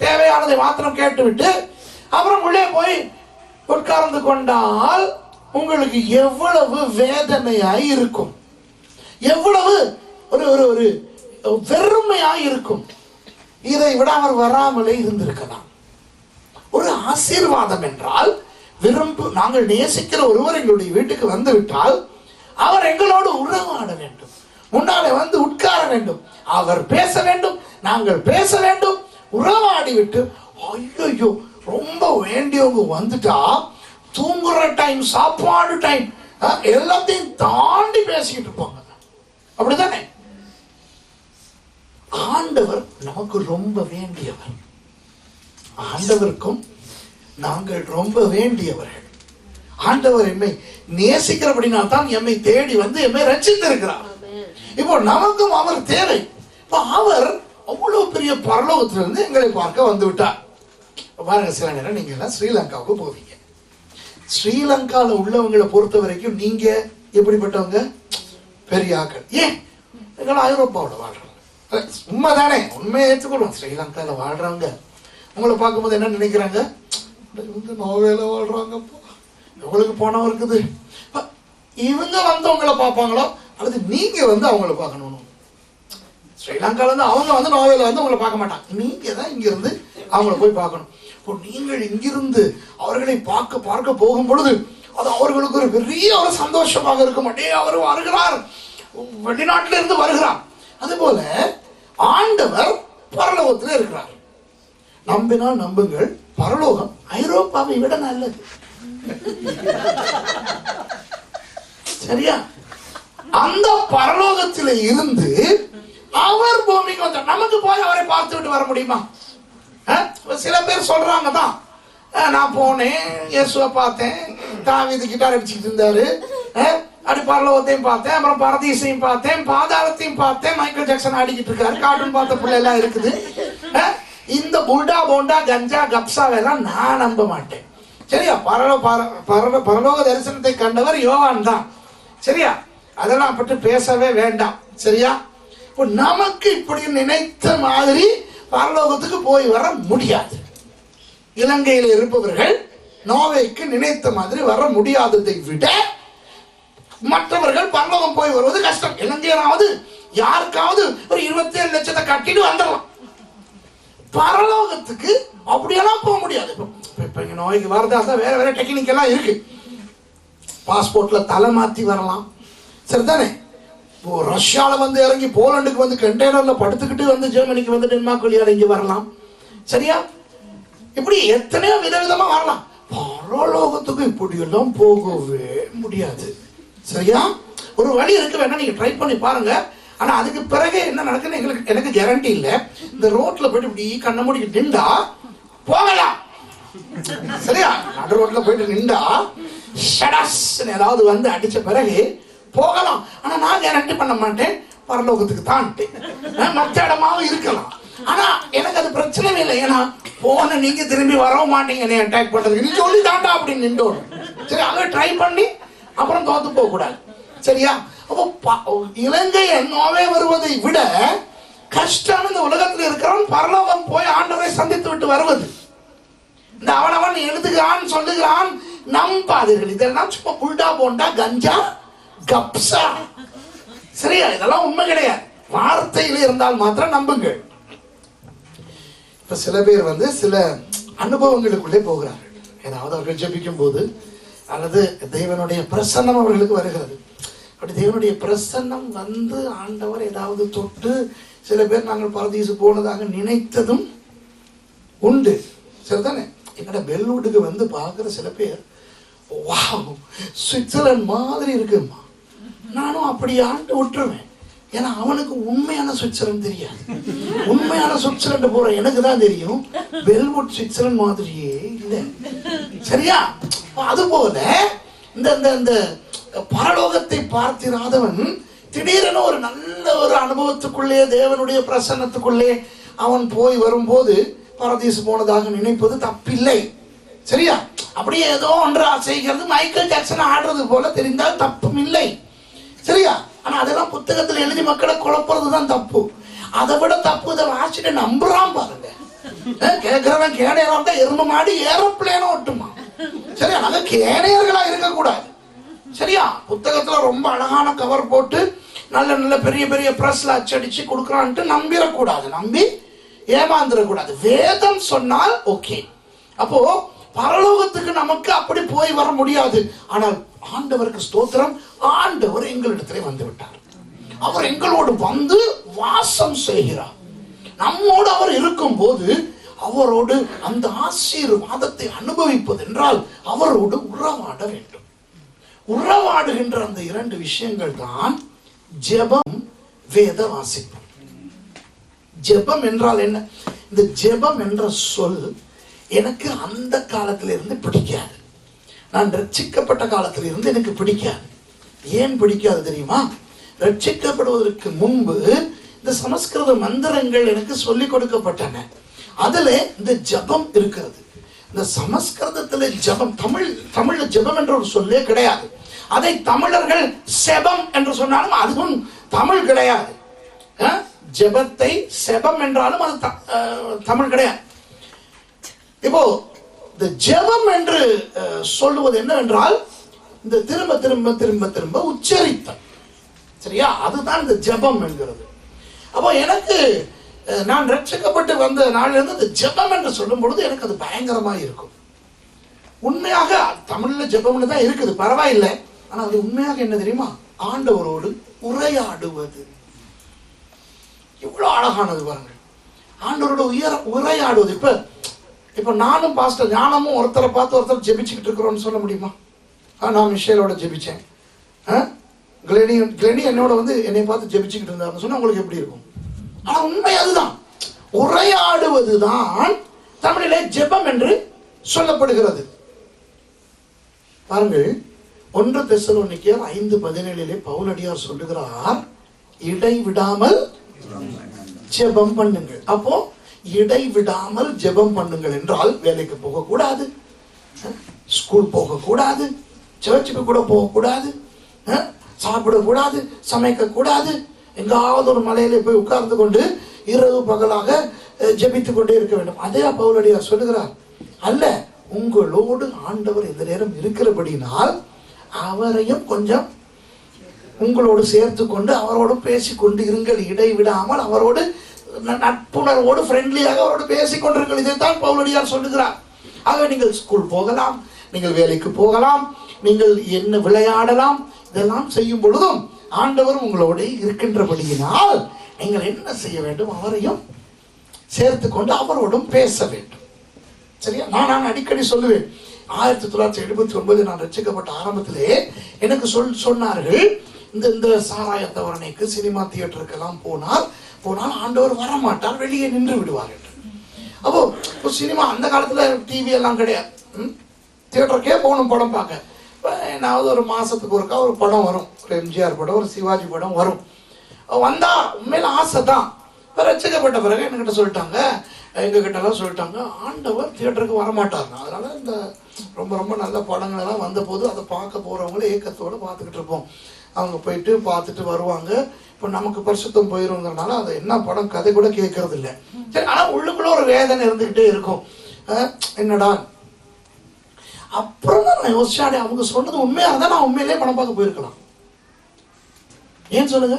A: தேவையானதை மாத்திரம் கேட்டுவிட்டு அப்புறம் உள்ளே போய் உட்கார்ந்து கொண்டால் உங்களுக்கு எவ்வளவு வேதனையாய் இருக்கும், எவ்வளவு ஒரு ஒரு ஒரு வெறுமையாய் இருக்கும். இதை விட அவர் வராமலே இருந்திருக்கலாம். ஒரு ஆசீர்வாதம் என்றால் நாங்கள் நேசிக்கிற ஒருவர் எங்களுடைய வீட்டுக்கு வந்து விட்டால் அவர் எங்களோடு உறவாட வேண்டும், முன்னாலே வந்து உட்கார வேண்டும், அவர் பேச வேண்டும், நாங்கள் பேச வேண்டும். உறவாடி விட்டு ஐயோ ரொம்ப வேண்டியவங்க வந்துட்டா தூங்குற டைம், சாப்பாடு டைம் எல்லாத்தையும் தாண்டி பேசிக்கிட்டு இருப்பாங்க. அப்படித்தானே? ஆண்டவர் நமக்கு ரொம்ப வேண்டியவர். ஆண்டவருக்கும் நாங்கள் ரொம்ப வேண்டியவர்கள். ஆண்டவர் எம்மை நேசிக்கிறபடினால் தான் எம்மை தேடி வந்து எம்மை ரட்சித்திருக்கிறார். இப்போ நமக்கும் அவர் தேவை. இப்போ அவர் அவ்வளவு பெரிய பரலோகத்திலிருந்து எங்களை பார்க்க வந்து விட்டார். பாருங்க, சில நேரம் நீங்க எல்லாம் ஸ்ரீலங்காவுக்கு போவீங்க. ஸ்ரீலங்காவில் உள்ளவங்களை பொறுத்த வரைக்கும் நீங்க எப்படிப்பட்டவங்க? பெரிய ஆக்கள். ஏன் எங்களை ஐரோப்பாவில் வாழ்றோம், சும்மா தானே, உண்மையை ஏற்றுக்கொள்வோம். ஸ்ரீலங்காவில் வாழ்றவங்க உங்களை பார்க்கும்போது என்ன நினைக்கிறாங்க? இவங்க நோவேல வாழ்றாங்கப்பா, எவ்வளவு பணம் இருக்குது. இவங்க வந்து உங்களை பார்ப்பாங்களோ அல்லது நீங்க வந்து அவங்கள பார்க்கணும். ஸ்ரீலங்கால இருந்து அவங்க வந்து நோவேல வந்து உங்களை பார்க்க மாட்டாங்க, நீங்க தான் இங்க இருந்து அவங்கள போய் பார்க்கணும். இப்போ நீங்கள் இங்கிருந்து அவர்களை பார்க்க போகும் பொழுது அது அவர்களுக்கு ஒரு பெரிய ஒரு சந்தோஷமாக இருக்கும். அடே அவர் வருகிறார், வெளிநாட்டில இருந்து வருகிறார். அதுபோல ஆண்டவர் பரலோகத்தில் இருக்கிறார். நம்பினால் நம்புங்கள், பரலோகம் ஐரோப்பாவை விட நல்லது. சரியா? அந்த பரலோகத்தில் இருந்து அவர் பூமிக்கு வந்தார். நமக்கு போய் அவரை பார்த்து விட்டு வர முடியுமா? சில பேர் சொல்றாங்க தான், நான் போனேன், இயேசுவை பார்த்தேன், தாவீது கிட்டார் அடிச்சுட்டு இருந்தாரு, அப்படி பரலோகத்தையும் பார்த்தேன், அப்புறம் பரதீசையும் பார்த்தேன், பாதாளத்தையும் பார்த்தேன், மைக்கேல் ஜாக்சன் ஆடிக்கிட்டு இருக்காரு, கார்ட்டூன் பார்த்த பிள்ளை எல்லாம் இருக்குது. இந்த புல்டா போண்டா கஞ்சா கப்சாவெல்லாம் நான் நம்ப மாட்டேன். சரியா? பரலோக தரிசனத்தை கண்டவர் யோவான் தான். சரியா? அதெல்லாம் பற்றி பேசவே வேண்டாம். சரியா? இப்போ நமக்கு இப்படி நினைத்த மாதிரி பரலோகத்துக்கு போய் வர முடியாது. இலங்கையில் இருப்பவர்கள் நோர்வேக்கு நினைத்த மாதிரி வர முடியாததை விட மற்றவர்கள் பரலோகம் போய் வருவது கஷ்டம். இலங்கையராவது யாருக்காவது ஒரு 27 லட்சத்தை கட்டிட்டு வந்துடலாம். பரலோகத்துக்கு அப்படியெல்லாம் போக முடியாது. இப்ப இங்க நோய்க்கு வரதா இருந்தா வேற வேற டெக்னிக் எல்லாம் இருக்கு. பாஸ்போர்ட்ல தலை மாத்தி வரலாம், சரிதானே? ரஷ்யால வந்து இறங்கி போலண்டுக்கு வந்து கண்டெய்னர்ல படுத்துக்கிட்டு வந்து ஜெர்மனிக்கு வந்து டென்மார்க் வழியா இங்கே வரலாம், சரியா? இப்படி எத்தனையோ விதவிதமா வரலாம். பரலோகத்துக்கு இப்படி எல்லாம் போகவே முடியாது, சரியா? ஒரு வழி இருக்கு, வேணா நீங்க ட்ரை பண்ணி பாருங்க. ஆனா அதுக்கு பிறகு என்ன நடக்குன்னு எனக்கு கேரண்டி இல்லை. இந்த ரோட்ல போயிட்டு இப்படி கண்ண மூடிக்கு நின்றா போகலாம், சரியா? நடு ரோட்ல போயிட்டு நின்றா ஏதாவது வந்து அடிச்ச பிறகு போகலாம். ஆனா நான் கேரண்டி பண்ண மாட்டேன் பரலோகத்துக்கு தான், மற்ற இடமாவும் இருக்கலாம். ஆனா எனக்கு அது பிரச்சனை இல்லை. ஏன்னா போன நீங்க திரும்பி வரவும் மாட்டீங்க என்னை அட்டாக் பண்றதுக்கு. நீ சொல்லி தாண்டா அப்படின்னு நின்றோம், சரி? அதை ட்ரை பண்ணி அப்புறம் தோத்து போக கூடாது, சரியா? அப்போ இலங்கை நோவே வருவதை விட கஷ்டம் இந்த உலகத்தில் இருக்கிறவன் பரலோகம் போய் ஆண்டவரை சந்தித்து விட்டு வருவது. இந்த அவனவன் எழுதுகிறான் சொல்லுகிறான், நம்பாதீர்கள். இதெல்லாம் சும்மா புல்டா போண்டா கஞ்சா கப்சா, சரியா? இதெல்லாம் உண்மை கிடையாது. வார்த்தையில் இருந்தால் மாத்திரம் நம்புங்கள். இப்ப சில பேர் வந்து சில அனுபவங்களுக்குள்ளே போகிறார்கள். ஏதாவது அவர்கள் ஜெபிக்கும் போது அல்லது தேவனுடைய பிரசன்னம் அவர்களுக்கு வருகிறது. அப்படி தேவனுடைய பிரசன்னம் வந்து ஆண்டவர் ஏதாவது தொட்டு சில பேர் நாங்கள் பரதீசு போனதாக நினைத்ததும் உண்டு, சரிதானே? எங்கட பெல்வுட்டுக்கு வந்து பார்க்குற சில பேர், வாவ் சுவிட்சர்லாந்து மாதிரி இருக்குமா, நானும் அப்படியான்ட்டு விட்டுருவேன். ஏன்னா அவனுக்கு உண்மையான சுவிட்சர்லாந்து தெரியாது. உண்மையான சுவிட்சர்லாந்து போற எனக்கு தான் தெரியும், பெல்வுட் சுவிட்சர்லாந்து மாதிரியே இல்லை, சரியா? அது போல இந்த பரலோகத்தை பார்த்திராதவன் திடீரென ஒரு நல்ல ஒரு அனுபவத்துக்குள்ளே தேவனுடைய பிரசன்னத்துக்குள்ளே அவன் போய் வரும்போது பரதீசு போனதாக நினைப்பது தப்பில்லை, சரியா? அப்படியே ஏதோ ஒன்று செய்கிறது, மைக்கேல் ஜாக்சன் ஆடுறது போல தெரிந்தால் தப்பும் இல்லை, சரியா? ஆனா அதெல்லாம் புத்தகத்தில் எழுதி மக்களை குழப்பறதுதான் தப்பு. அதை விட தப்பு இதை வாசிட்டு நம்புறான் பாருங்க. கேட்கிறவன் கேடையெல்லாம் தான் எரும மாடி ஏரோப்ளேனும் ஒட்டுமா, சரியா? அது கேடையர்களா இருக்கக்கூடாது, சரியா? புத்தகத்துல ரொம்ப அழகான கவர் போட்டு நல்ல நல்ல பெரிய பெரிய பிரஸ்ல அச்சடிச்சு கொடுக்குறான்ட்டு நம்பிடக்கூடாது, நம்பி ஏமாந்துடக்கூடாது. வேதம் சொன்னால் ஓகே. அப்போ பரலோகத்துக்கு நமக்கு அப்படி போய் வர முடியாது. ஆனால் ஆண்டவருக்கு ஸ்தோத்திரம், ஆண்டவர் எங்களிடத்திலே வந்து விட்டார். அவர் எங்களோடு வந்து வாசம் செய்கிறார். நம்மோடு அவர் இருக்கும் போது அவரோடு அந்த ஆசீர்வாதத்தை அனுபவிப்பது என்றால் அவரோடு உறவாட வேண்டும். உறவாடுகின்ற அந்த 2 விஷயங்கள் தான் ஜெபம், வேத வாசிப்பு. ஜெபம் என்றால் என்ன? இந்த ஜெபம் என்ற சொல் எனக்கு அந்த காலத்திலிருந்து பிடிக்காது. நான் ரட்சிக்கப்பட்ட காலத்திலிருந்து எனக்கு பிடிக்காது. ஏன் பிடிக்காது தெரியுமா? ரட்சிக்கப்படுவதற்கு முன்பு இந்த சமஸ்கிருத மந்திரங்கள் எனக்கு சொல்லிக் கொடுக்கப்பட்டன. அதுல இந்த ஜெபம் இருக்கிறது. இந்த சமஸ்கிருதத்துல ஜெபம், தமிழ்ல ஜெபம் என்ற ஒரு சொல்லே கிடையாது. அதை தமிழர்கள் செபம் என்று சொன்னாலும் அதுவும் தமிழ் கிடையாது. ஜெபத்தை செபம் என்றாலும் அது தமிழ் கிடையாது. இப்போ இந்த ஜெபம் என்று சொல்லுவது என்னவென்றால் இந்த திரும்ப திரும்ப திரும்ப திரும்ப உச்சரித்தல், சரியா? அதுதான் இந்த ஜெபம் என்கிறது. அப்போ எனக்கு நான் ரட்சிக்கப்பட்டு வந்த நாளிலிருந்து இந்த ஜெபம் என்று சொல்லும் பொழுது எனக்கு அது பயங்கரமா இருக்கும். உண்மையாக தமிழ்ல ஜெபம்னு தான் இருக்குது, பரவாயில்லை. ஆனா அது உண்மையாக என்ன தெரியுமா? ஆண்டவரோடு உரையாடுவது. இவ்வளவு அழகானது பாருங்க, ஆண்டவரோட உரையாடுவது. இப்ப நானும் பாஸ்டர் ஞானமும் ஒருத்தரை பார்த்து ஒருத்தர் ஜெபிச்சுக்கிட்டு இருக்கிறோம்னு சொல்ல முடியுமா? நான் மிஷேலோட ஜெபிச்சேன், கிளெனி என்னோட வந்து என்னை பார்த்து ஜெபிச்சுக்கிட்டு இருந்தாருன்னு சொன்னா உங்களுக்கு எப்படி இருக்கும்? ஆனா உண்மை அதுதான், உரையாடுவதுதான் தமிழிலே ஜெபம் என்று சொல்லப்படுகிறது. பாருங்கள், 1 தெசலோனிக்கேயர் 5:17 பவுலடியார் சொல்லுகிறார், இடைவிடாமல் ஜெபம் பண்ணுங்கள். அப்போ இடைவிடாமல் ஜெபம் பண்ணுங்கள் என்றால் வேலைக்கு போகக்கூடாது, ஸ்கூல் போகக்கூடாது, சர்ச்சுக்கு கூட போகக்கூடாது, சாப்பிடக்கூடாது, சமைக்கக்கூடாது, எங்காவது ஒரு மலையில போய் உட்கார்ந்து கொண்டு இரவு பகலாக ஜெபித்துக் கொண்டே இருக்க வேண்டும். அதே பவுலடியார் சொல்லுகிறார், அல்ல, உங்களோடு ஆண்டவர் இந்த நேரம் இருக்கிறபடினால் அவரையும் கொஞ்சம் உங்களோடு சேர்த்து கொண்டு அவரோடு பேசிக்கொண்டு இருங்கள். இடைவிடாமல் அவரோடு நட்புணர்வோடு ஃப்ரெண்ட்லியாக அவரோடு பேசிக்கொண்டிருங்கள். இதைத்தான் பவுலடியார் சொல்லுகிறார். ஆக நீங்கள் ஸ்கூல் போகலாம், நீங்கள் வேலைக்கு போகலாம், நீங்கள் என்ன விளையாடலாம், இதெல்லாம் செய்யும் பொழுதும் ஆண்டவர் உங்களோடு இருக்கின்றபடியினால் நீங்கள் என்ன செய்ய வேண்டும்? அவரையும் சேர்த்து கொண்டு அவரோடும் பேச வேண்டும். சரியா? நான் அடிக்கடி சொல்லுவேன், 1979 நான் ரட்சிக்கப்பட்ட ஆரம்பத்திலே எனக்கு சொன்னார்கள், இந்த சாராய தவறனைக்கு சினிமா தியேட்டருக்கெல்லாம் போனால் ஆண்டவர் வரமாட்டார், வெளியே நின்று விடுவார் என்று. அப்போ சினிமா அந்த காலத்துல டிவி எல்லாம் கிடையாது, தியேட்டருக்கே போகணும் படம் பார்க்க. ஏன்னாவது ஒரு மாசத்துக்கு ஒருக்கா ஒரு படம் வரும், ஒரு எம்ஜிஆர் படம், ஒரு சிவாஜி படம் வரும். வந்தா உண்மையில ஆசை தான். ரட்சிக்கப்பட்ட பிறகு என்கிட்ட சொல்லிட்டாங்க, எங்ககிட்ட எல்லாம் சொல்லிட்டாங்க, ஆண்டவர் தியேட்டருக்கு வரமாட்டாங்க. அதனால இந்த ரொம்ப ரொம்ப நல்ல படங்கள் எல்லாம் வந்த போது அதை பார்க்க போறவங்களே ஏக்கத்தோடு பார்த்துக்கிட்டு இருப்போம். அவங்க போயிட்டு பார்த்துட்டு வருவாங்க. இப்போ நமக்கு பரிசுத்தம் போயிருங்கிறனால அதை என்ன படம் கதை கூட கேட்கறது இல்லை. சரி, ஆனால் உள்ளுக்குள்ள ஒரு வேதனை இருந்துகிட்டே இருக்கும். என்னடா, அப்புறம் தான் நான் யோசிச்சாடே, அவங்க சொன்னது உண்மையா இருந்தா நான் உண்மையிலேயே படம் பார்க்க போயிருக்கலாம். ஏன் சொல்லுங்க?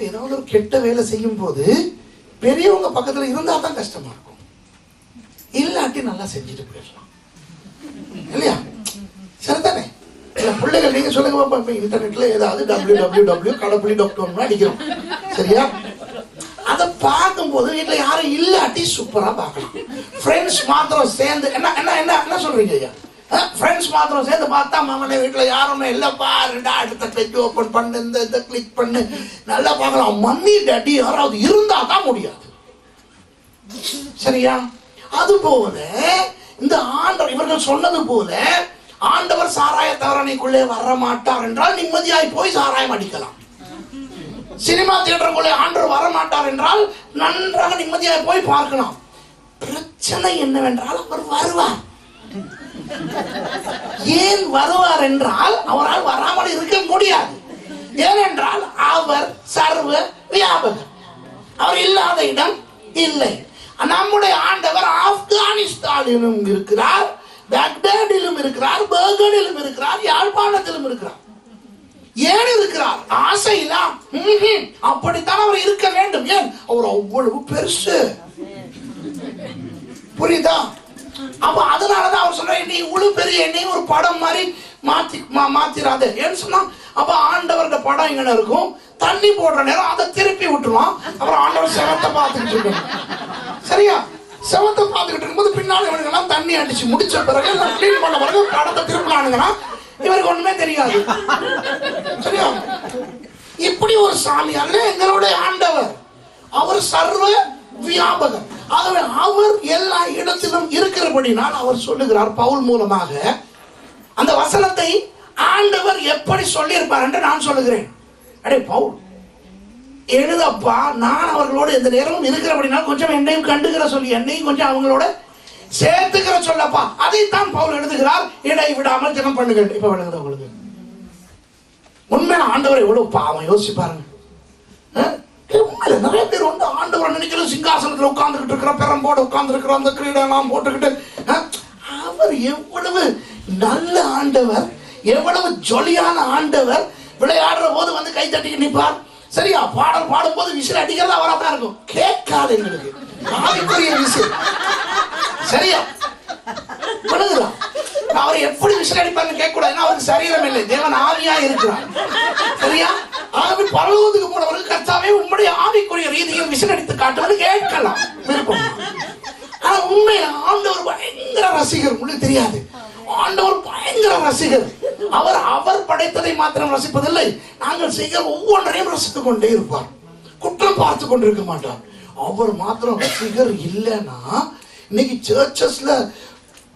A: ஏதாவது ஒரு கெட்ட வேலை செய்யும் போது பெரியவங்க பக்கத்துல இருந்தா தான் கஷ்டமா இருக்கும், இல்லாட்டி நல்லா செஞ்சுட்டு போயிடலாம் இல்லையா? சரிதானே? பிள்ளைகள் நீங்க சொல்லுங்க பாப்பா, இப்ப இன்டர்நெட்ல ஏதாவது www.கடப்புலி.com அடிக்கிறோம், சரியா? அதை பார்க்கும்போது வீட்டுல யாரும் இல்லாட்டி சூப்பரா பார்க்கலாம். ஃப்ரெண்ட்ஸ் மாத்திரம் சேர்ந்து என்ன சொல்றீங்க ஐயா? ஃப்ரெண்ட்ஸ் மாத்திரம் சேர்ந்து பார்த்தா மாமனே வீட்டுல யாருமே இல்லப்பா, அடுத்த பேஜ் ஓபன் பண்ணு, இந்த கிளிக் பண்ணு, நல்லா பார்க்கலாம். மம்மி டாடி யாராவது இருந்தா தான் முடியாது, சரியா? அது போல இந்த ஆண்டவர் இவர்கள் சொன்னது போல ஆண்டவர் சாராய தவறனைக்குள்ளே வர மாட்டார் என்றால் நிம்மதியாய் போய் சாராயம் அடிக்கலாம். சினிமா தியேட்டருக்குள்ளே ஆண்டவர் வர மாட்டார் என்றால் நன்றாக நிம்மதியாய் போய் பார்க்கலாம். பிரச்சனை என்னவென்றால் அவர் வருவார். ஏன் வருவார் என்றால் அவரால் வராமல் இருக்க முடியாது. ஏனென்றால் அவர் சர்வ வியாபகர், அவர் இல்லாத இடம் இல்லை. நம்முடைய ஆண்டவர் ஆப்கானிஸ்தானிலும் இருக்கிறார், பாக்தாதிலும் இருக்கிறார், பர்கனிலும் இருக்கிறார், யாழ்ப்பாணத்திலும் இருக்கிறார். ஏன் இருக்கிறார்? ஆசையிலாம் அப்படித்தான் அவர் இருக்க வேண்டும். ஏன்? அவர் அவ்வளவு பெருசு, புரியுதா? அப்ப அதனாலதான் அவர் சொல்ற, நீ இவ்வளவு பெரிய என்னையும் ஒரு படம் மாதிரி மாத்திராத. ஏன்னு சொன்னா, அப்ப ஆண்டவரோட படம் எங்க இருக்கும்? தண்ணி போடுற நேரம் அதை திருப்பி விட்டுருவான். அப்புறம் ஆண்டவர் செவத்தை பார்த்துக்கிட்டு இருக்கணும், சரியா? செவத்தை பார்த்துக்கிட்டு இருக்கும்போது பின்னாடி இவனுங்கெல்லாம் தண்ணி அடிச்சு முடிச்ச பிறகு கிளீன் பண்ண பிறகு படத்தை திருப்பினானுங்கன்னா இவருக்கு ஒண்ணுமே தெரியாது, சரியா? இப்படி ஒரு சாமி அல்ல எங்களுடைய ஆண்டவர். அவர் சர்வ வியாபகர். ஆகவே அவர் எல்லா இடத்திலும் இருக்கிறபடினால் அவர் சொல்லுகிறார் பவுல் மூலமாக. அந்த வசனத்தை ஆண்டவர் எப்படி சொல்லியிருப்பார் என்று நான் சொல்லுகிறேன். அடே பவுல், எழுதப்பா, நான் அவர்களோடு எந்த நேரமும் இருக்கிறபடினால் கொஞ்சம் என்னையும் கண்டுகிற சொல்லி, என்னையும் கொஞ்சம் அவங்களோட சேர்த்துக்கிற சொல்லப்பா. அதைத்தான் பவுல் எழுதுகிறார், இடை விடாமல் ஜெபம் பண்ணுங்கள். இப்ப விளங்குது உங்களுக்கு? உண்மையான ஆண்டவரை எவ்வளவு பாவம் யோசிச்சு பாருங்க. நிறைய பேர் வந்து ஆண்டவரை நினைக்கிறது சிங்காசனத்தில் உட்கார்ந்துகிட்டு இருக்கிற, பெரம்போட உட்கார்ந்து இருக்கிற, அந்த கிரீடெல்லாம் போட்டுக்கிட்டு, அவர் எவ்வளவு நல்ல ஆண்டவர், எவ்வளவு ஜொலியான ஆண்டவர். விளையாடுற போது வந்து கை தட்டிக்கு நிற்பார், சரியா? பாடல் பாடும் போது விசில் அடிக்கிறதா அவராதான் இருக்கும். கேட்காது எங்களுக்கு ஆவிக்குரிய விசில், சரியா? பண்ணுகிறார். அவர் எப்படி விசில் அடிப்பாருன்னு கேட்க கூடாது, அவருக்கு சரீரம் இல்லை, தேவன் ஆவியா இருக்கிறார், சரியா? ஆகவே பரலோகத்துக்கு போனவருக்கு கர்த்தாவே உம்முடைய ஆவிக்குரிய ரீதியில் விசில் அடித்து காட்டுவது கேட்கலாம், விருப்பம். ஆனா உண்மையில ஆண்டவர் பயங்கர ரசிகர். உங்களுக்கு தெரியாது, ஆண்டவர் பயங்கர ரசிகர். அவர் படைத்ததை மாத்திரம் ரசிப்பதில்லை, நாங்கள் செய்கிற ஒவ்வொன்றையும் ரசித்துக் கொண்டே இருப்பார், குற்றம் பார்த்து கொண்டிருக்க மாட்டார். அவர் மாத்திரம் ரசிகர் இல்லைன்னா இன்னைக்கு சர்ச்சஸ்ல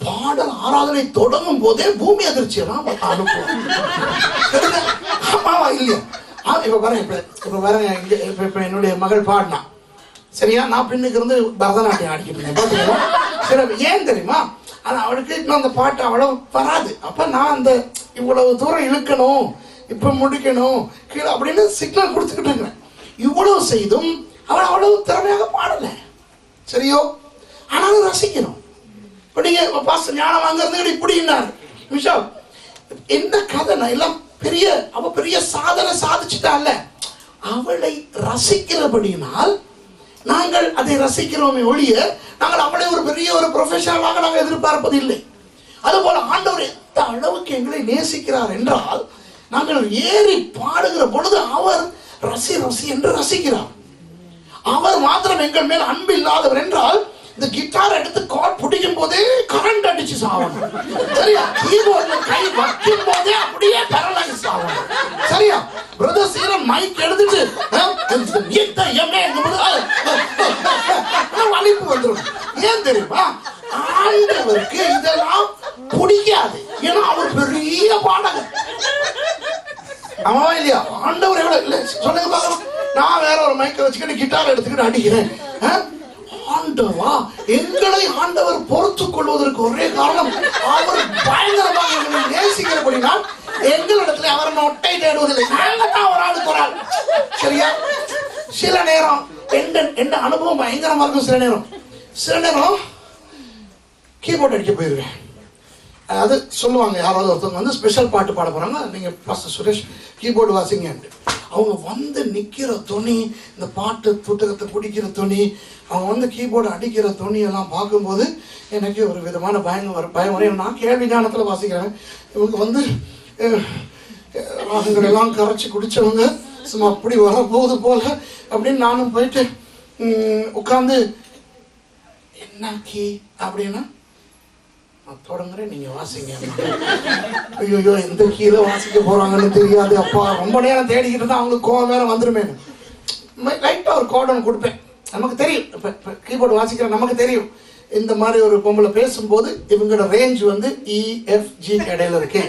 A: பாடல் ஆராதனை தொடங்கும் போதே பூமி அதிர்ச்சி எல்லாம் அனுப்புவார். ஆமாவா இல்லையா? இப்ப வரேன், இப்ப என்னுடைய மகள் பாடினா, சரியா? நான் பின்னுக்கு இருந்து பரதநாட்டியம் ஆடிக்கிட்டு இருந்தேன், பாத்தீங்களா? சரி, ஏன் தெரியுமா? ஆனா அவளுக்கு இன்னும் அந்த பாட்டு அவ்வளவு வராது. அப்ப நான் அந்த இவ்வளவு தூரம் இழுக்கணும், இப்ப முடிக்கணும் கீழே அப்படின்னு சிக்னல் கொடுத்துக்கிட்டு இருக்கிறேன். இவ்வளவு செய்தும் அவள் அவ்வளவு திறமையாக பாடல, சரியோ? ஆனாலும் ரசிக்கணும். இப்ப நீங்க பாஸ்டர் ஞானம் வாங்க இப்படின்னாரு மிஷா, என்ன கதை? நான் எல்லாம் அவ பெரிய சாதனை சாதிச்சுட்டால, அவளை ரசிக்கிறபடினால் நாங்கள் அதை ரசிக்கிறோமே ஒழிய நாங்கள் அவளை ஒரு பெரிய ஒரு ப்ரொஃபஷனலாக நாங்கள் எதிர்பார்ப்பது இல்லை. அதுபோல ஆண்டவர் எந்த அளவுக்கு எங்களை நேசிக்கிறார் என்றால், நாங்கள் ஏறி பாடுகிற பொழுது அவர் ரசி ரசி என்று ரசிக்கிறார். அவர் மாத்திரம் எங்கள் மேல் அன்பு இல்லாதவர் என்றால், இந்த கிட்டார் எடுத்து கார்ட் பிடிக்கும் போதே கரண்ட் அடிச்சு சாவணும். சரியா? கீபோர்ட்ல கை வைக்கும் போதே அப்படியே பேரலைஸ் ஆகணும். சரியா? பிரதர் சீரன் மைக் எடுத்துட்டு வலிப்பு வந்துடும். ஏன் தெரியுமா? ஆண்டவருக்கு இதெல்லாம் பிடிக்காது. ஏன்னா அவர் பெரிய பாடகர். ஆமா இல்லையா? ஆண்டவர் எவ்வளவு இல்லை சொல்லுங்க பாக்கலாம். நான் வேற ஒரு மைக்கை வச்சுக்கிட்டு கிட்டார் எடுத்துக்கிட்டு அடிக்கிறேன். ஆண்டவா, எங்களை ஆண்டவர் பொறுத்துக் கொள்வதற்கு ஒரே காரணம், அவர் பயங்கரமாக எங்களை நேசிக்கிறபடினால் எங்களிடத்துல அவர் ஒட்டை தேடுவதில்லை. நாங்கள் தான் ஒரு ஆளுக்கு ஒரு ஆள். சரியா? சில நேரம் எந்த அனுபவம் பயங்கரமா இருக்கும். சில நேரம் கீபோர்ட் அடிக்க போயிருவேன். அது சொல்லுவாங்க, யாராவது ஒருத்தவங்க வந்து ஸ்பெஷல் பாட்டு பாட போறாங்க, நீங்க பாஸ்டர் சுரேஷ் கீபோர்டு வாசிங்கன்ட்டு. அவங்க வந்து நிக்கிற துணி, இந்த பாட்டு புத்தகத்தை பிடிக்கிற துணி, அவங்க வந்து கீபோர்டு அடிக்கிற துணி எல்லாம் பார்க்கும்போது எனக்கு ஒரு விதமான பயம் வரும். நான் கேள்வி ஞானத்தில் வாசிக்கிறேன். இவங்க வந்து ராகங்கள் எல்லாம் கரைச்சி குடிச்சவங்க, சும்மா அப்படி வரப்போகுது போல அப்படின்னு நானும் போயிட்டு உட்காந்து என்ன கீ அப்படின்னா தொடங்குறேன், நீங்க வாசிங்க. ஐயோ, எந்த கீழே வாசிக்க போறாங்கன்னு தெரியாது. அப்பா ரொம்ப நேரம் தேடிக்கிட்டு இருந்தா அவங்களுக்கு கோவம் வேற வந்துருமே. லைட்டா ஒரு கோடன் கொடுப்பேன். நமக்கு தெரியும், இப்ப கீபோர்டு வாசிக்கிற நமக்கு தெரியும், இந்த மாதிரி ஒரு பொம்பளை பேசும்போது இவங்களோட ரேஞ்ச் வந்து EFG இடையில இருக்கு,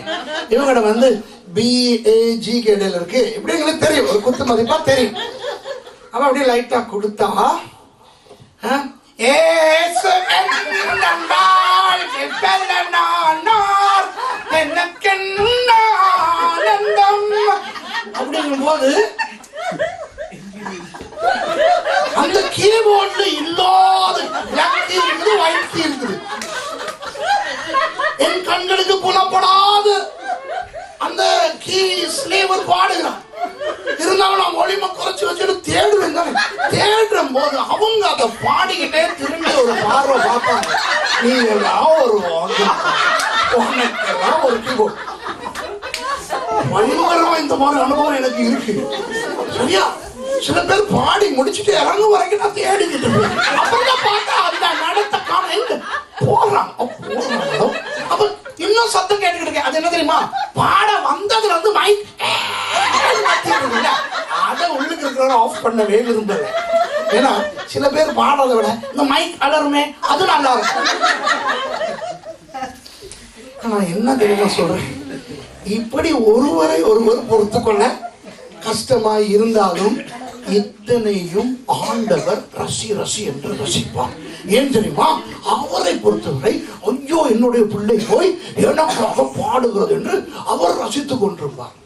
A: இவங்களோட வந்து BAG இடையில இருக்கு, இப்படி எங்களுக்கு தெரியும், ஒரு குத்து மதிப்பா தெரியும். அவ அப்படியே லைட்டா கொடுத்தா அப்படிங்கும் போது அந்த கீபோர்ட்ல இல்லாத பிளாக் இருக்குது, ஒயிட் இருக்குது. என் கண்களுக்கு புலப்படாத அந்த கீ ஸ்லேவர் பாடுகிறான். இருந்தாலும் நான் ஒளிமை குறைச்சு வச்சுட்டு தேடுவேன் தானே. தேடும் போது அவங்க அதை பாடிக்கிட்டே திரும்பி ஒரு பார்வை பார்ப்பாங்க. நீங்க எல்லாம் ஒரு கீபோர்ட். பயங்கரமா இந்த மாதிரி அனுபவம் எனக்கு இருக்கு. சரியா? சில பேர் பாடி முடிச்சுட்டு இறங்க வரைக்கும் நான் தேடிக்கிட்டு இருக்கேன். அப்புறம் பார்த்தா அந்த நடத்த காண எங்க போடுறாங்க. அப்ப இன்னும் சத்தம் கேட்டுக்கிட்டு இருக்கேன். அது என்ன தெரியுமா? பாட வந்ததுல வந்து மைக் அதை உள்ளுக்கு இருக்கிற ஆஃப் பண்ணவே விரும்பல. ஏன்னா சில பேர் பாடுறதை விட இந்த மைக் அலருமே, அது நல்லா இருக்கும். நான் என்ன தெரியுமா சொல்றேன், இப்படி ஒருவரை ஒருவர் பொறுத்து கொள்ள கஷ்டமாய் இருந்தாலும் இத்தனையும் ஆண்டவர் ரசி ரசி என்று ரசிப்பார். ஏன் தெரியுமா? அவரை பொறுத்தவரை ஐயோ என்னுடைய பிள்ளை போய் எனக்காக பாடுகிறது என்று அவர் ரசித்துக் கொண்டிருப்பார்.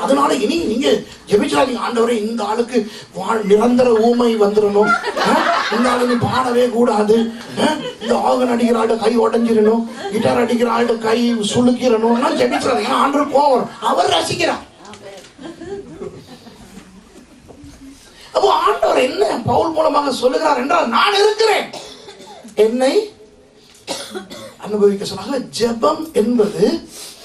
A: அதனால இனி நீங்க ஜெபிச்சாதீங்க, ஆண்டவரை இந்த ஆளுக்கு நிரந்தர ஊமை வந்துடணும், இந்த ஆளுக்கு பாடவே கூடாது, இந்த ஆகன் அடிக்கிற ஆள்கிட்ட கை உடஞ்சிடணும், கிட்டார் அடிக்கிற ஆள்கிட்ட கை சுளுக்கிடணும் ஜெபிச்சாதீங்க. ஆண்டவர் போவார், அவர் ரசிக்கிறார். அப்போ ஆண்டவர் என்ன பவுல் மூலமாக சொல்லுகிறார் என்றால், நான் இருக்கிறேன், என்னை அனுபவிக்க சொன்னாங்க. ஜெபம் என்பது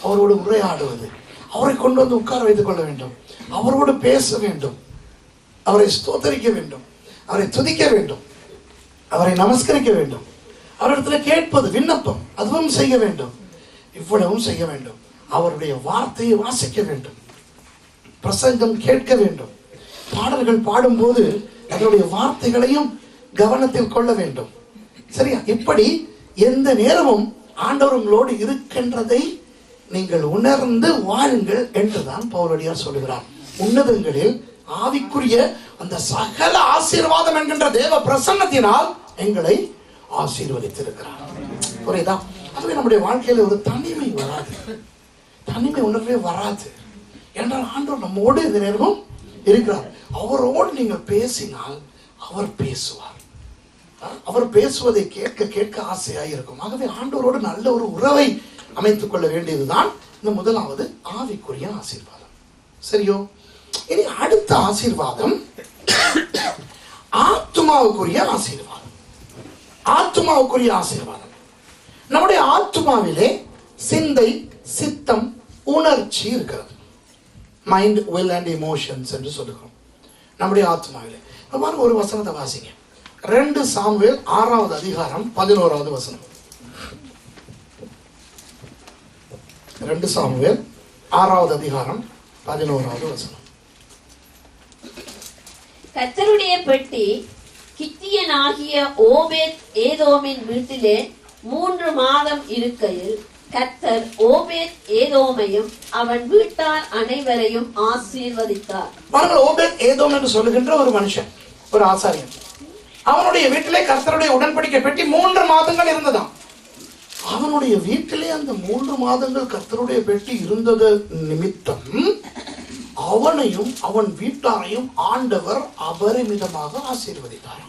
A: அவரோடு உரையாடுவது, அவரை கொண்டு வந்து உட்கார வைத்துக் கொள்ள வேண்டும், அவரோடு பேச வேண்டும், அவரை ஸ்தோத்தரிக்க வேண்டும், அவரை துதிக்க வேண்டும், அவரை நமஸ்கரிக்க வேண்டும், அவரிடத்துல கேட்பது விண்ணப்பம் அதுவும் செய்ய வேண்டும், இவ்வளவும் செய்ய வேண்டும். அவருடைய வார்த்தையை வாசிக்க வேண்டும், பிரசங்கம் கேட்க வேண்டும், பாடல்கள் பாடும்போது அதனுடைய வார்த்தைகளையும் கவனத்தில் கொள்ள வேண்டும். சரியா? இப்படி எந்த நேரமும் ஆண்டவர் உங்களோடு இருக்கின்றதை நீங்கள் உணர்ந்து வாழுங்கள் என்றுதான் பவுலடியார் சொல்லுகிறார். உன்னதங்களில் ஆவிக்குரிய அந்த சகல ஆசீர்வாதம் என்கின்ற தேவ பிரசன்னத்தினால் எங்களை ஆசீர்வதித்திருக்கிறார். புரியுதா? அதுவே நம்முடைய வாழ்க்கையில ஒரு தனிமை வராது, தனிமை உணர்வே வராது. என்றால் ஆண்டவர் நம்மோடு இந்த நேரமும் இருக்கிறார். அவரோடு நீங்கள் பேசினால் அவர் பேசுவார். அவர் பேசுவதை கேட்க கேட்க ஆசையாக இருக்கும். ஆகவே ஆண்டவரோடு நல்ல ஒரு உறவை அமைத்துக் கொள்ள வேண்டியதுதான் இந்த முதலாவது ஆவிக்குரிய ஆசீர்வாதம். சரியோ? இனி அடுத்த ஆசீர்வாதம் ஆத்துமாவுக்குரிய ஆசீர்வாதம். ஆத்துமாவுக்குரிய ஆசீர்வாதம். நம்முடைய ஆத்துமாவிலே சிந்தை, சித்தம், உணர்ச்சி இருக்கிறது. மைண்ட், வில் அண்ட் எமோஷன்ஸ் என்று சொல்லுகிறோம் நம்முடைய ஆத்மாவிலே. ஒரு வசனத்தை வாசிங்க. 2 சாமுவேல் 6வது அதிகாரம் 11வது வசனம். 2 சாமுவேல் 6வது அதிகாரம் 11வது வசனம்.
B: கர்த்தருடைய பெட்டி கித்தியனாகிய ஓபேத் ஏதோமின் வீட்டிலே 3 மாதம் இருக்கையில் கர்த்தர் ஓபேத் ஏதோமையும் அவன் வீட்டார் அனைவரையும் ஆசீர்வதித்தார்.
A: ஓபேத் ஏதோம் என்று சொல்லுகின்ற ஒரு மனுஷன், ஒரு ஆசாரியன், அவனுடைய வீட்டிலே கர்த்தருடைய உடன்படிக்கை பெட்டி 3 மாதங்கள் இருந்ததாம். அவனுடைய வீட்டிலே அந்த 3 மாதங்கள் கர்த்தருடைய பெட்டி இருந்தது நிமித்தம் அவனையும் அவன் வீட்டாரையும் ஆண்டவர் அபரிமிதமாக ஆசீர்வதித்தார்.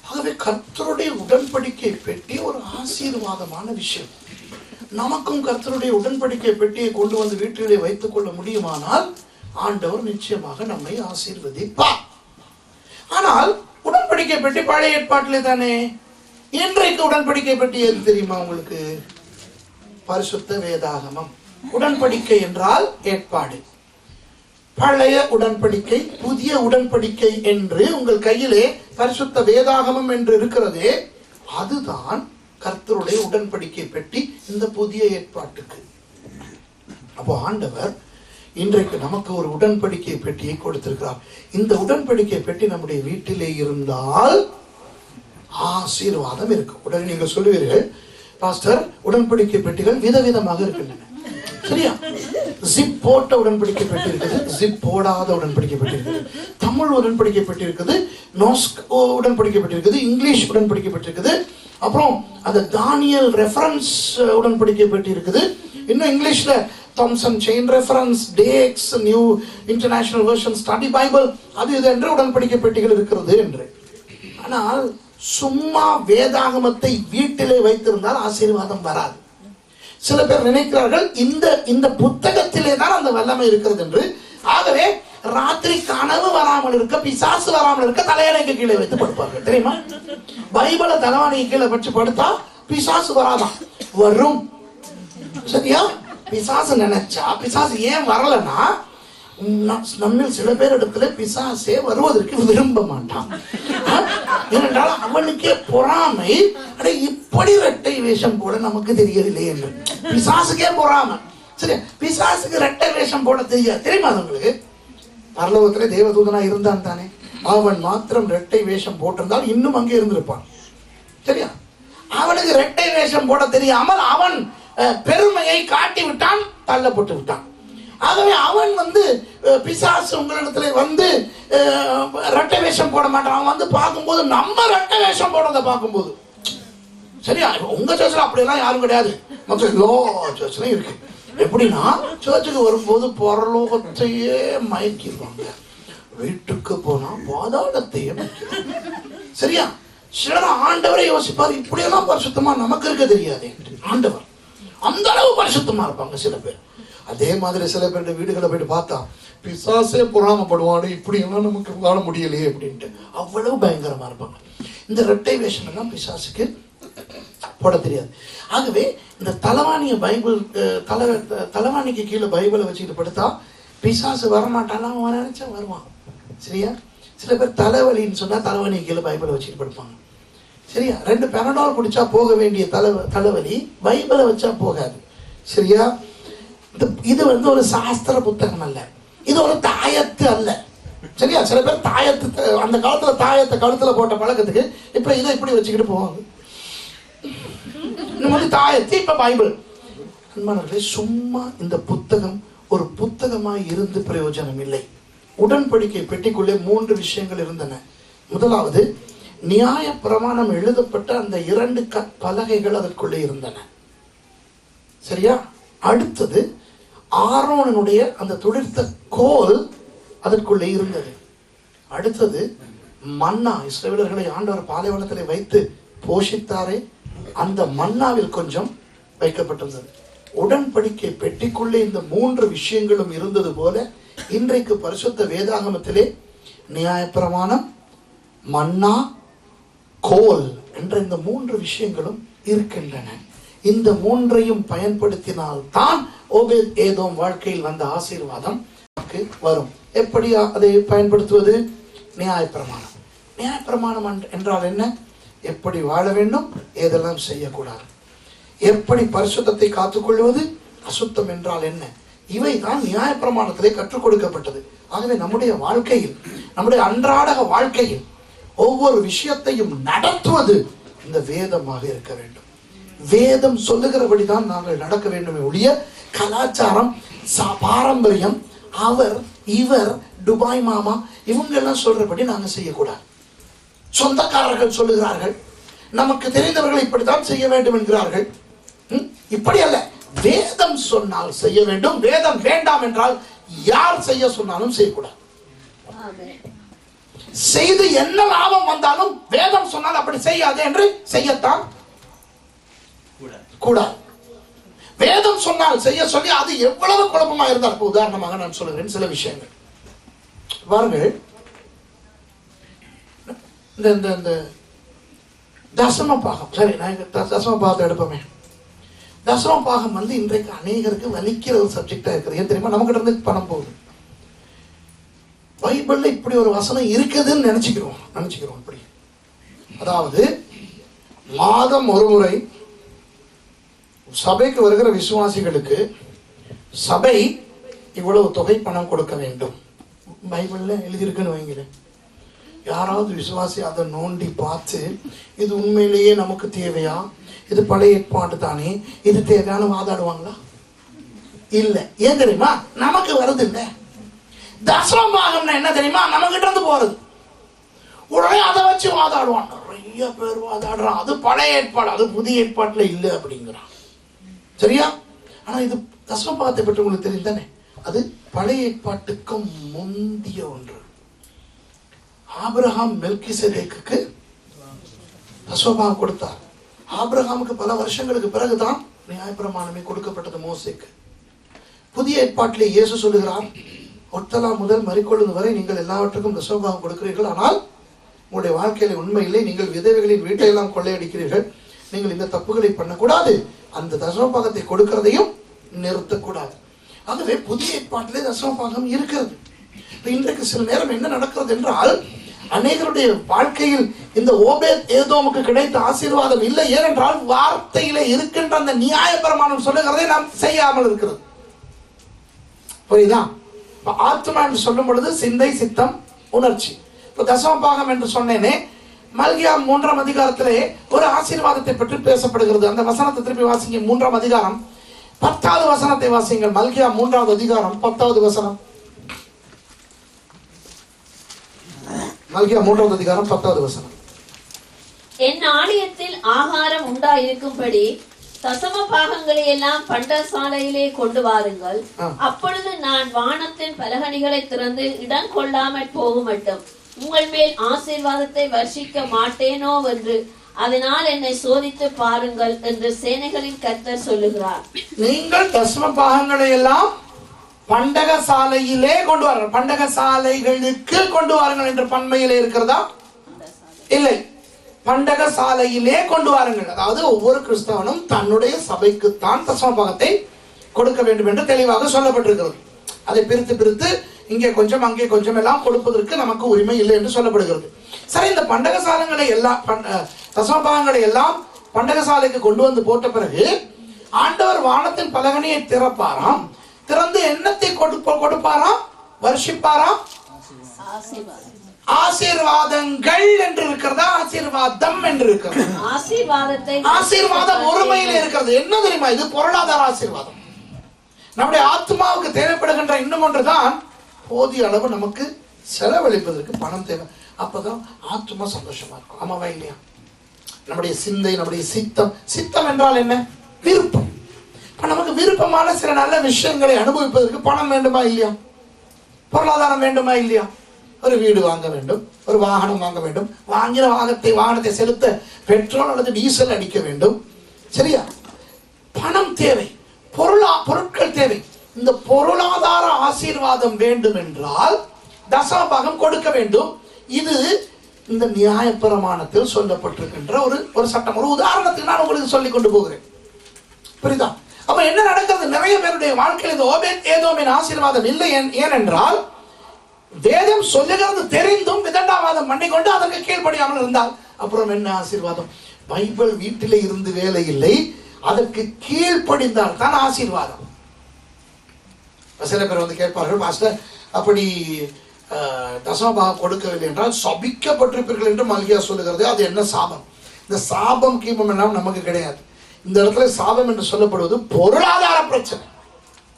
A: ஆகவே கர்த்தருடைய உடன்படிக்கை பெட்டி ஒரு ஆசீர்வாதமான விஷயம். நமக்கும் கர்த்தருடைய உடன்படிக்கை பெட்டியை கொண்டு வந்து வீட்டிலே வைத்துக் கொள்ள முடியுமானால் ஆண்டவர் நிச்சயமாக நம்மை ஆசீர்வதிப்பார். ஆனால் உடன்படிக்கை பெட்டி பழைய ஏற்பாட்டிலே தானே. இன்றைக்கு உடன்படிக்கை பெட்டி எது தெரியுமா உங்களுக்கு? பரிசுத்த வேதாகமம். உடன்படிக்கை என்றால் ஏற்பாடு. பழைய உடன்படிக்கை, புதிய உடன்படிக்கை என்று உங்கள் கையிலே பரிசுத்த வேதாகமம் என்று இருக்கிறதே, அதுதான் கர்த்தருடைய உடன்படிக்கை பெட்டி இந்த புதிய ஏற்பாட்டுக்கு. அப்போ ஆண்டவர் இன்றைக்கு நமக்கு ஒரு உடன்படிக்கை பெட்டியை கொடுத்திருக்கிறார். இந்த உடன்படிக்கை பெட்டி நம்முடைய வீட்டிலே இருந்தால் ஆசீர்வாதம் இருக்கும். உடனே நீங்கள் சொல்லுவீர்கள், பாஸ்டர் உடன்படிக்கை பெட்டிகள் விதவிதமாக இருக்கின்றன. சரியா? ஜிப் போட்ட உடன்படிக்கை பெட்டி இருக்குது, ஜிப் போடாத உடன்படிக்கை பெட்டி இருக்குது, தமிழ் உடன்படிக்கை பெட்டி இருக்குது, நோஸ்க் உடன்படிக்கை பெட்டி இருக்குது, இங்கிலீஷ் உடன்படிக்கை பெட்டி இருக்குது, அப்புறம் அந்த தானியல் ரெஃபரன்ஸ் உடன்படிக்கை பெட்டி இருக்குது, இன்னும் இங்கிலீஷ்ல Thompson chain reference, tags, new international version, study Bible, அது இது என்று உடன்படிக்கை பெட்டிகள் இருக்கிறது என்று. ஆனால் சும்மா வேதாகமத்தை வீட்டிலே வைத்திருந்தால் ஆசீர்வாதம் வராது. சில பேர் நினைக்கிறார்கள் இந்த புத்தகத்திலே தான் அந்த வல்லமை இருக்கிறது என்று. ஆகவே ராத்திரி கனவு வராமல் இருக்க, பிசாசு வராமல் இருக்க தலையணைக்கு கீழே வைத்து படுப்பார்கள். தெரியுமா? பைபிளை தலைவாணிக்கு கீழே வச்சு படுத்தா பிசாசு வராதான், வரும். சரியா? பிசாசு நினைச்சா, பிசாசு ஏன் வரலன்னா, நம்மில் சில பேர் இடத்துல பிசாசே வருவதற்கு விரும்ப மாட்டான். ஏனென்றால் அவனுக்கே பொறாமை, இப்படி இரட்டை வேஷம் போட நமக்கு தெரியவில்லை என்று. பிசாசுக்கே பொறாமை. சரி, பிசாசுக்கு இரட்டை வேஷம் போட தெரியாது. தெரியுமா உங்களுக்கு? பரலோகத்திலே தேவதூதனா இருந்தான் தானே, அவன் மாத்திரம் இரட்டை வேஷம் போட்டிருந்தால் இன்னும் அங்கே இருந்திருப்பான். சரியா? அவனுக்கு இரட்டை வேஷம் போட தெரியாமல் அவன் பெருமையை காட்டி விட்டான், தள்ளப்பட்டு விட்டான். ஆகவே அவன் பிசாசு உங்களிடத்துல இரட்டை வேஷம் போட மாட்டான். அவன் பார்க்கும்போது நம்ம இரட்டை வேஷம் போடுறத பார்க்கும்போது, சரியா? உங்க சர்ச்சில் அப்படியெல்லாம் யாரும் கிடையாது, மற்ற எல்லா சர்ச்சிலும் இருக்கு. எப்படின்னா, சர்ச்சுக்கு வரும்போது பரலோகத்தையே மயக்கிடுவாங்க, வீட்டுக்கு போனா பாதாளத்தையே மயக்கிடுவாங்க. சரியா? சிலர் ஆண்டவரை யோசிப்பார், இப்படியெல்லாம் பரிசுத்தமா நமக்கு இருக்க தெரியாது. ஆண்டவர் அந்த அளவு பரிசுத்தமா இருப்பாங்க சில பேர். அதே மாதிரி சில பேருடைய வீடுகளை போயிட்டு பார்த்தா பிசாசே பொறாமப்படுவானு, இப்படி எல்லாம் நமக்கு வாழ முடியலையே அப்படின்ட்டு அவ்வளவு பயங்கரமா இருப்பாங்க. இந்த இரட்டை வேஷம் எல்லாம் பிசாசுக்கு போட தெரியாது. ஆகவே இந்த தலைவாணிய பைபிள் தலைவாணிக்கு கீழே பைபிளை வச்சுக்கிட்டு படுத்தா பிசாசு வரமாட்டான், அவன் நினைச்சா வருவான். சரியா? சில பேர் தலைவலின்னு சொன்னா தலைவாணிக்கு கீழே பைபிளை வச்சுட்டு படுப்பாங்க. சரியா? 2 பெனடால் குடிச்சா போக வேண்டிய தலைவலி பைபிளை வச்சா போகாது. சரியா? இது ஒரு சாஸ்திர புத்தகம் அல்ல, இது ஒரு தாயத்து அல்ல. சரியா? சில பேர் தாயத்து, அந்த காலத்துல தாயத்தை கழுத்துல போட்ட பழக்கத்துக்கு இப்ப இதை இப்படி வச்சுக்கிட்டு போவாங்க. இந்த மாதிரி தாயத்து, இப்ப பைபிள். அன்பானவர்களே, சும்மா இந்த புத்தகம் ஒரு புத்தகமாய் இருந்து பிரயோஜனம் இல்லை. உடன்படிக்கை பெட்டிக்குள்ளே 3 விஷயங்கள் இருந்தன. முதலாவது, நியாய பிரமாணம் எழுதப்பட்ட அந்த 2 பலகைகள் அதற்குள்ளே இருந்தன. சரியா? அடுத்தது, ஆரோனுடைய அந்த துளிர்த்த கோல் அதற்குள்ளே இருந்தது. அடுத்தது, மன்னா இஸ்ரவேலர்களை ஆண்டவர் பாலைவனத்திலே வைத்து போஷித்தாரே, அந்த மன்னாவில் கொஞ்சம் வைக்கப்பட்டிருந்தது. உடன்படிக்கை பெட்டிக்குள்ளே இந்த 3 விஷயங்களும் இருந்தது போல இன்றைக்கு பரிசுத்த வேதாகமத்திலே நியாயப்பிரமாணம், மன்னா, கோல் என்ற இந்த 3 விஷயங்களும் இருக்கின்றன. இந்த 3ஐயும் பயன்படுத்தினால் தான் ஓபேத் ஏதோம் வாழ்க்கையில் வந்த ஆசீர்வாதம் வரும். எப்படி அதை பயன்படுத்துவது? நியாயப்பிரமாணம். நியாயப்பிரமாணம் என்றால் என்ன? எப்படி வாழ வேண்டும், ஏதெல்லாம் செய்யக்கூடாது, எப்படி பரிசுத்தத்தை காத்துக்கொள்வது, அசுத்தம் என்றால் என்ன, இவைதான் நியாயப்பிரமாணத்திலே கற்றுக் கொடுக்கப்பட்டது. ஆகவே நம்முடைய வாழ்க்கையில், நம்முடைய அன்றாட வாழ்க்கையில் ஒவ்வொரு விஷயத்தையும் நடத்துவது இந்த வேதமாக இருக்க வேண்டும். வேதம் சொல்லுகிறபடிதான் நாங்கள் நடக்க வேண்டுமே ஒழிய கலாச்சாரம், பாரம்பரியம், அவர் இவர் துபாய் மாமா இவங்க எல்லாம் சொல்றபடி நாங்க செய்யக்கூடாது. சொந்தக்காரர்கள் சொல்லுகிறார்கள், நமக்கு தெரிந்தவர்கள் இப்படித்தான் செய்ய வேண்டும் என்கிறார்கள். இப்படி அல்ல. வேதம் சொன்னால் செய்ய வேண்டும். வேதம் வேண்டாம் என்றால் யார் செய்ய சொன்னாலும் செய்யக்கூடாது. செய்து என்ன லாபம் வந்தாலும் வேதம் சொன்னால் அப்படி செய்யாது என்று செய்யத்தான் கூடாது. வேதம் சொன்னால் செய்ய சொல்லி அது எவ்வளவு குழப்பமா இருந்தால், உதாரணமாக நான் சொல்லுகிறேன் சில விஷயங்கள். பாருங்கள், இந்த தசம பாகம், சரி நான் தசம பாகத்தை எடுப்போமே. தசம பாகம் இன்றைக்கு அநேகருக்கு வலிக்கிற ஒரு சப்ஜெக்டா இருக்குது. ஏன் தெரியுமா? நமக்கிட்ட இருந்து பணம் போகுது. பைபிள்ல இப்படி ஒரு வசனம் இருக்குதுன்னு நினைச்சுக்கிறோம். இப்படி, அதாவது மாதம் ஒரு முறை சபைக்கு வருகிற விசுவாசிகளுக்கு சபை இவ்வளவு தொகை பணம் கொடுக்க வேண்டும். பைபிள்ல எழுதியிருக்குன்னு வைங்களேன். யாராவது விசுவாசி அதை நோண்டி பார்த்து இது உண்மையிலேயே நமக்கு தேவையா, இது பழைய ஏற்பாடு தானே, இது தேவையான வாதாடுவாங்களா? இல்ல. ஏன் தெரியுமா? நமக்கு வருது இல்ல. தசமபாகம்னா என்ன தெரியுமா? நமக்கிட்ட இருந்து போறது. உடனே அதை வச்சு வாதாடுவான். நிறைய பேர் வாதாடுறான். அது பழைய ஏற்பாடு, அது புதிய ஏற்பாட்டுல இல்ல அப்படிங்கிறான். சரியா? ஆனா இது தசமபாகத்தை பற்றி உங்களுக்கு தெரியும் தானே? அது பழைய ஏற்பாட்டுக்கும் முந்திய ஒன்று. ஆபிரகாம் மெல்கிசேதேக்குக்கு தசமபாகம் கொடுத்தார். ஆபிரகாமுக்கு பல வருஷங்களுக்கு பிறகுதான் நியாயப்பிரமாணமே கொடுக்கப்பட்டது மோசேக்கு. புதிய ஏற்பாட்டிலே இயேசு சொல்லுகிறார், ஒட்டலா முதல் மரிக்கொள்ளும் வரை நீங்கள் எல்லாவற்றுக்கும் தசமபாகம் கொடுக்கிறீர்கள், ஆனால் உங்களுடைய வாழ்க்கையில உண்மை இல்லை, நீங்கள் விதவைகளின் வீட்டையெல்லாம் கொள்ளையடிக்கிறீர்கள், நீங்கள் இந்த தப்புகளை பண்ணக்கூடாது, அந்த தசமபாகத்தை கொடுக்கிறதையும் நிறுத்தக்கூடாது. ஆகவே புதிய ஏற்பாட்டிலே தசமபாகம் இருக்கிறது. இன்றைக்கு சில நேரம் என்ன நடக்கிறது என்றால், அநேகருடைய வாழ்க்கையில் இந்த ஓபேத் ஏதோமுக்கு கிடைத்த ஆசீர்வாதம் இல்லை. ஏனென்றால் வார்த்தையிலே இருக்கின்ற அந்த நியாயப்பிரமாணம் சொல்லுகிறதை நாம் செய்யாமல் இருக்கிறது. புரியுதா? ஆத்மா என்று சொல்லும் பொழுது சிந்தை, சித்தம், உணர்ச்சி. இப்போ தசமபாகம் என்று சொன்னேனே, மல்கியா 3ஆம் அதிகாரத்திலே ஒரு ஆசீர்வாதத்தை பற்றி பேசப்படுகிறது. அந்த வசனத்தை திருப்பி வாசிங்க. 3ஆம் அதிகாரம் 10வது வசனத்தை வாசிங்கள். மல்கியா 3வது அதிகாரம் 10வது வசனம். மல்கியா 3வது அதிகாரம் 10வது வசனம்.
B: என் ஆலயத்தில் ஆகாரம் உண்டாயிருக்கும்படி தசம பாகங்களை எல்லாம் பண்டசாலையிலே கொண்டு வாருங்கள். அப்பொழுது நான் வானத்தின் பலகணிகளை திறந்து இடம் கொள்ளாமல் போகுமட்டும் உங்கள் மேல் ஆசீர்வாதத்தை வர்ஷிக்க மாட்டேனோ என்று அதனால் என்னை சோதித்து பாருங்கள் என்று சேனைகளின் கர்த்தர் சொல்லுகிறார். நீங்கள்
A: தசம பாகங்களை எல்லாம் பண்டகசாலையிலே கொண்டு வாருங்கள். பண்டகசாலைகளுக்கு கொண்டு வாருங்கள் என்று பன்மையிலே இருக்கிறதா? இல்லை, பண்டகசாலையிலே கொண்டு வாருங்கள். அதாவது ஒவ்வொரு கிறிஸ்தவனும் தன்னுடைய சபைக்குத்தான் தசம பாகத்தை கொடுக்க வேண்டும் என்று தெளிவாக சொல்லப்பட்டிருக்கிறது. அதை பிரித்து இங்கே கொஞ்சம் அங்கே கொஞ்சம் எல்லாம் கொடுப்பதற்கு நமக்கு உரிமை இல்லை என்று சொல்லப்படுகிறது. சரி, இந்த பண்டகசாலைகளை எல்லாம் தசமபாகங்களை எல்லாம் பண்டகசாலைக்கு கொண்டு வந்து போட்ட பிறகு ஆண்டவர் வானத்தின் பலகணியை திறப்பாராம். திறந்து எண்ணத்தை கொடுப்பாராம், வர்ஷிப்பாராம். ஆசீர்வாதங்கள் என்று இருக்கிறதா, ஆசீர்வாதம் என்று இருக்கிறது? ஆசீர்வாதம் ஒருமையில் இருக்கிறது. என்ன தெரியுமா? இது பொருளாதார ஆசீர்வாதம். நம்முடைய ஆத்மாவுக்கு தேவைப்படுகின்ற இன்னும் ஒன்றுதான், போதிய அளவு நமக்கு செலவழிப்பதற்கு பணம் தேவை. அப்பதான் ஆத்மா சந்தோஷமா இருக்கும். ஆமாவா இல்லையா? நம்முடைய சிந்தை, நம்முடைய சித்தம் என்றால் என்ன? விருப்பம். நமக்கு விருப்பமான சில நல்ல விஷயங்களை அனுபவிப்பதற்கு பணம் வேண்டுமா இல்லையா? பொருளாதாரம் வேண்டுமா இல்லையா? ஒரு வீடு வாங்க வேண்டும், ஒரு வாகனம் வாங்க வேண்டும், வாங்கின வாகனத்தை செலுத்த பெட்ரோல் அல்லது டீசல் அடிக்க வேண்டும். சரியா? பணம் தேவை, பொருட்கள் தேவை. இந்த பொருளாதார ஆசீர்வாதம் வேண்டும் என்றால் தசமபாகம் கொடுக்க வேண்டும். இது இந்த நியாயப்பிரமாணத்தில் சொல்லப்பட்டிருக்கின்ற ஒரு சட்டம். ஒரு உதாரணத்துக்கு நான் உங்களுக்கு சொல்லிக் கொண்டு போகிறேன். புரியுதா? அப்ப என்ன நடக்கிறது? நிறைய பேருடைய வாழ்க்கையில் இந்த ஓபேத் ஏதோமின் ஆசீர்வாதம் இல்லை. ஏனென்றால் வேதம் சொல்லுகிறது தெரிந்தும் விதண்டாவாதம் பண்ணிக்கொண்டு அதற்கு கீழ்ப்படியாமல் இருந்தால் அப்புறம் என்ன ஆசீர்வாதம்? பைபிள் வீட்டிலே இருந்து வேலை இல்லை, அதற்கு கீழ்ப்படிந்தால் தான் ஆசீர்வாதம். சில பேர் வந்து கேட்பார்கள், பாஸ்டர் அப்படி தசமபாகம் கொடுக்கவில்லை என்றால் சபிக்கப்பட்டிருப்பீர்கள் என்று மல்கியா சொல்லுகிறது, அது என்ன சாபம்? இந்த சாபம் கீபம் எல்லாம் நமக்கு கிடையாது. இந்த இடத்துல சாபம் என்று சொல்லப்படுவது பொருளாதார பிரச்சனை.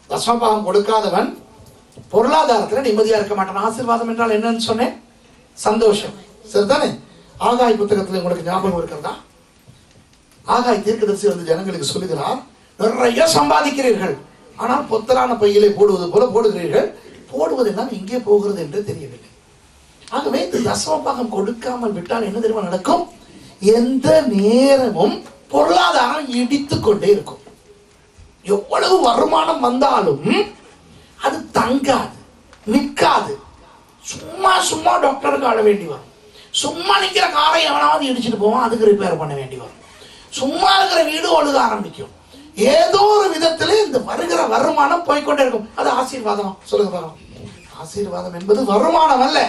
A: தசமபாகம் கொடுக்காதவன் பொருளாதாரத்தில் நிம்மதியா இருக்க மாட்டான். ஆசீர்வாதம் என்றால் என்னன்னு சொன்னேன்? சந்தோஷம். சரிதானே? ஆகாய் புத்தகத்தில் உங்களுக்கு ஞாபகம் இருக்கிறதா? ஆகாய் தீர்க்கதரிசி வந்து ஜனங்களுக்கு சொல்லுகிறார், நிறைய சம்பாதிக்கிறீர்கள், ஆனால் பொத்தலான பையிலே போடுவது போல போடுகிறீர்கள், போடுவதெல்லாம் எங்கே போகிறது என்று தெரியவில்லை. ஆகவே இந்த தசமபாகம் கொடுக்காமல் விட்டால் என்ன தெரியுமா நடக்கும்? எந்த நேரமும் பொருளாதாரம் இடித்துக் கொண்டே இருக்கும். எவ்வளவு வருமானம் வந்தாலும் அது தங்காது, நிற்காது. சும்மா டாக்டருக்கு ஆட வேண்டி வரும். சும்மா நிற்கிற காரை எவனாவது இடிச்சுட்டு போவான், அதுக்கு ரிப்பேர் பண்ண வேண்டி வரும். சும்மா இருக்கிற வீடு ஒழுக ஆரம்பிக்கும். ஏதோ ஒரு விதத்திலே இந்த வருகிற வருமானம் போய்கொண்டே இருக்கும். அது ஆசீர்வாதம். சொல்லுங்க பாருங்க. ஆசீர்வாதம் என்பது வருமானம் அல்ல,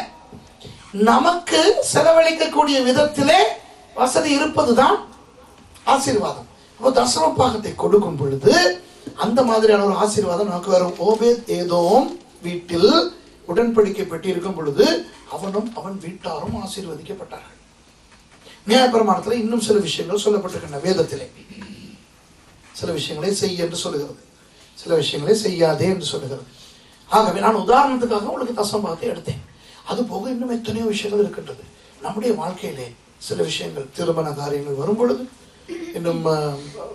A: நமக்கு செலவழிக்கக்கூடிய விதத்திலே வசதி இருப்பதுதான் ஆசீர்வாதம். அப்போ தசம பாகத்தை கொடுக்கும் பொழுது அந்த மாதிரியான ஒரு ஆசீர்வாதம் நமக்கு வரும். ஓபேத் ஏதோம் வீட்டில் உடன்படிக்கை பெட்டி இருக்கும் பொழுது அவனும் அவன் வீட்டாரும் ஆசீர்வதிக்கப்பட்டார்கள். நியாயப்பிரமாணத்தில் இன்னும் சில விஷயங்கள் சொல்லப்பட்டிருக்கின்றன. வேதத்திலே சில விஷயங்களை செய்ய என்று சொல்லுகிறது, சில விஷயங்களை செய்யாதே என்று சொல்லுகிறது. ஆகவே நான் உதாரணத்துக்காக உங்களுக்கு தசமபாகத்தை எடுத்தேன். அது போக இன்னும் எத்தனையோ விஷயங்கள் இருக்கின்றது நம்முடைய வாழ்க்கையிலே. சில விஷயங்கள், திருமண காரியங்கள் வரும் பொழுது, இன்னும்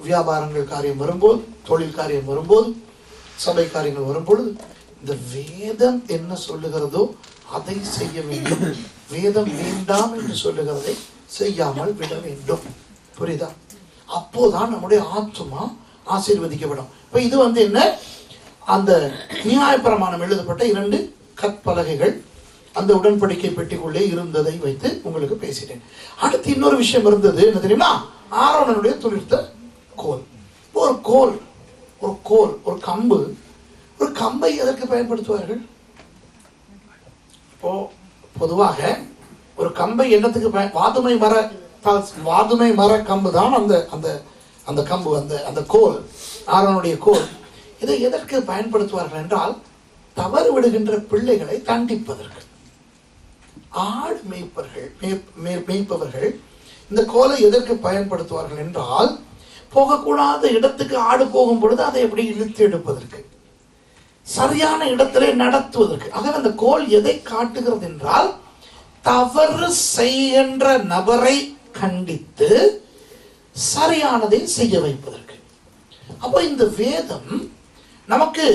A: வியாபாரங்கள் காரியம் வரும்போது, தொழில் காரியம் வரும்போது, சபை காரியங்கள் வரும் பொழுது இந்த வேதம் என்ன சொல்லுகிறதோ அதை செய்ய வேண்டும். வேதம் வேண்டாம் என்று சொல்லுகிறதை செய்யாமல் விட வேண்டும். புரியுதா? அப்போதான் நம்முடைய ஆத்துமா ஆசீர்வதிக்கப்படும். இப்ப இது வந்து என்ன? அந்த நியாயப்பிரமாணம் எழுதப்பட்ட 2 கற்பலகைகள் அந்த உடன்படிக்கை பெட்டிக்குள்ளே இருந்ததை வைத்து உங்களுக்கு பேசிட்டேன். அடுத்து இன்னொரு விஷயம் இருந்தது. என்ன தெரியுமா? ஆரோனுடைய துளிர்த்த கோல். ஒரு கம்பு. ஒரு கம்பை எதற்கு பயன்படுத்துவார்கள்? இப்போ பொதுவாக ஒரு கம்பை என்னத்துக்கு வாதுமை மர கம்பு தான் அந்த கம்பு, அந்த கோல், ஆரோனுடைய கோல். இதை எதற்கு பயன்படுத்துவார்கள் என்றால் தவறு விடுகின்ற பிள்ளைகளை தண்டிப்பதற்கு. ஆடு மேய்ப்பவர்கள் இந்த கோலை எதற்கு பயன்படுத்துவார்கள் என்றால் போகக்கூடாத இடத்துக்கு ஆடு போகும் பொழுது அதை எப்படி இழுத்து எடுப்பதற்கு, சரியான இடத்திலே நடத்துவதற்கு. ஆகவே அந்த கோல் எதை காட்டுகிறது என்றால் தவறு செய்கின்ற நபரை கண்டித்து சரியானதை செய்ய வைப்பதற்கு. அப்போ இந்த வேதம் நமக்கு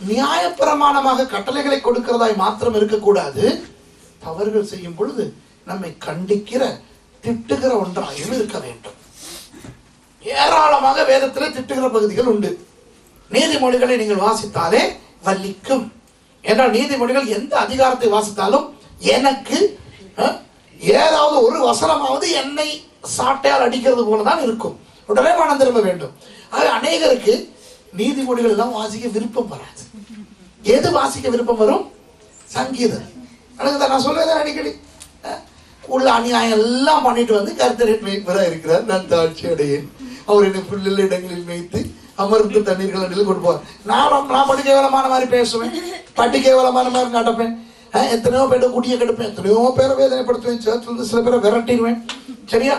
A: நியாயப்பிரமாணமாக கட்டளைகளை கொடுக்கிறதாய் மாத்திரம் இருக்கக்கூடாது, தவறுகள் செய்யும் பொழுது நம்மை கண்டிக்கிற, திட்டுகிற ஒன்றாயும் இருக்க வேண்டும். ஏராளமாக வேதத்தில் திட்டுகிற பகுதிகள் உண்டு. நீதிமொழிகளை நீங்கள் வாசித்தாலே வலிக்கும். என்றால் நீதிமொழிகள் எந்த அதிகாரத்தை வாசித்தாலும் எனக்கு ஏதாவது ஒரு வசனமாவது என்னை சாட்டையால் அடிக்கிறது போலதான் இருக்கும். உடனே மனம் திரும்ப வேண்டும். ஆக அநேகருக்கு நீதிமொழிகள் எல்லாம் வாசிக்க விருப்பம் வராது. எது வாசிக்க விருப்பம் வரும்? சங்கீதம். நான் சொல்றேன் அடிக்கடி, உள்ள அநியாயம் எல்லாம் பண்ணிட்டு வந்து கர்த்தரின் மேய்ப்பராக இருக்கிறார், நான் தாழ்ச்சி அடையேன், அவர் என்னை புல்லுள்ள இடங்களில் மேய்த்து அமர்ந்து தண்ணீர்கள் அடியில் கொடுப்பார். நான் பட்டு கேவலமான மாதிரி பேசுவேன், பட்டு கேவலமான மாதிரி நடப்பேன், எத்தனையோ பேரை குடிய கெடுப்பேன், எத்தனையோ பேரை வேதனைப்படுத்துவேன், சேர்த்து சில பேரை விரட்டிடுவேன். சரியா?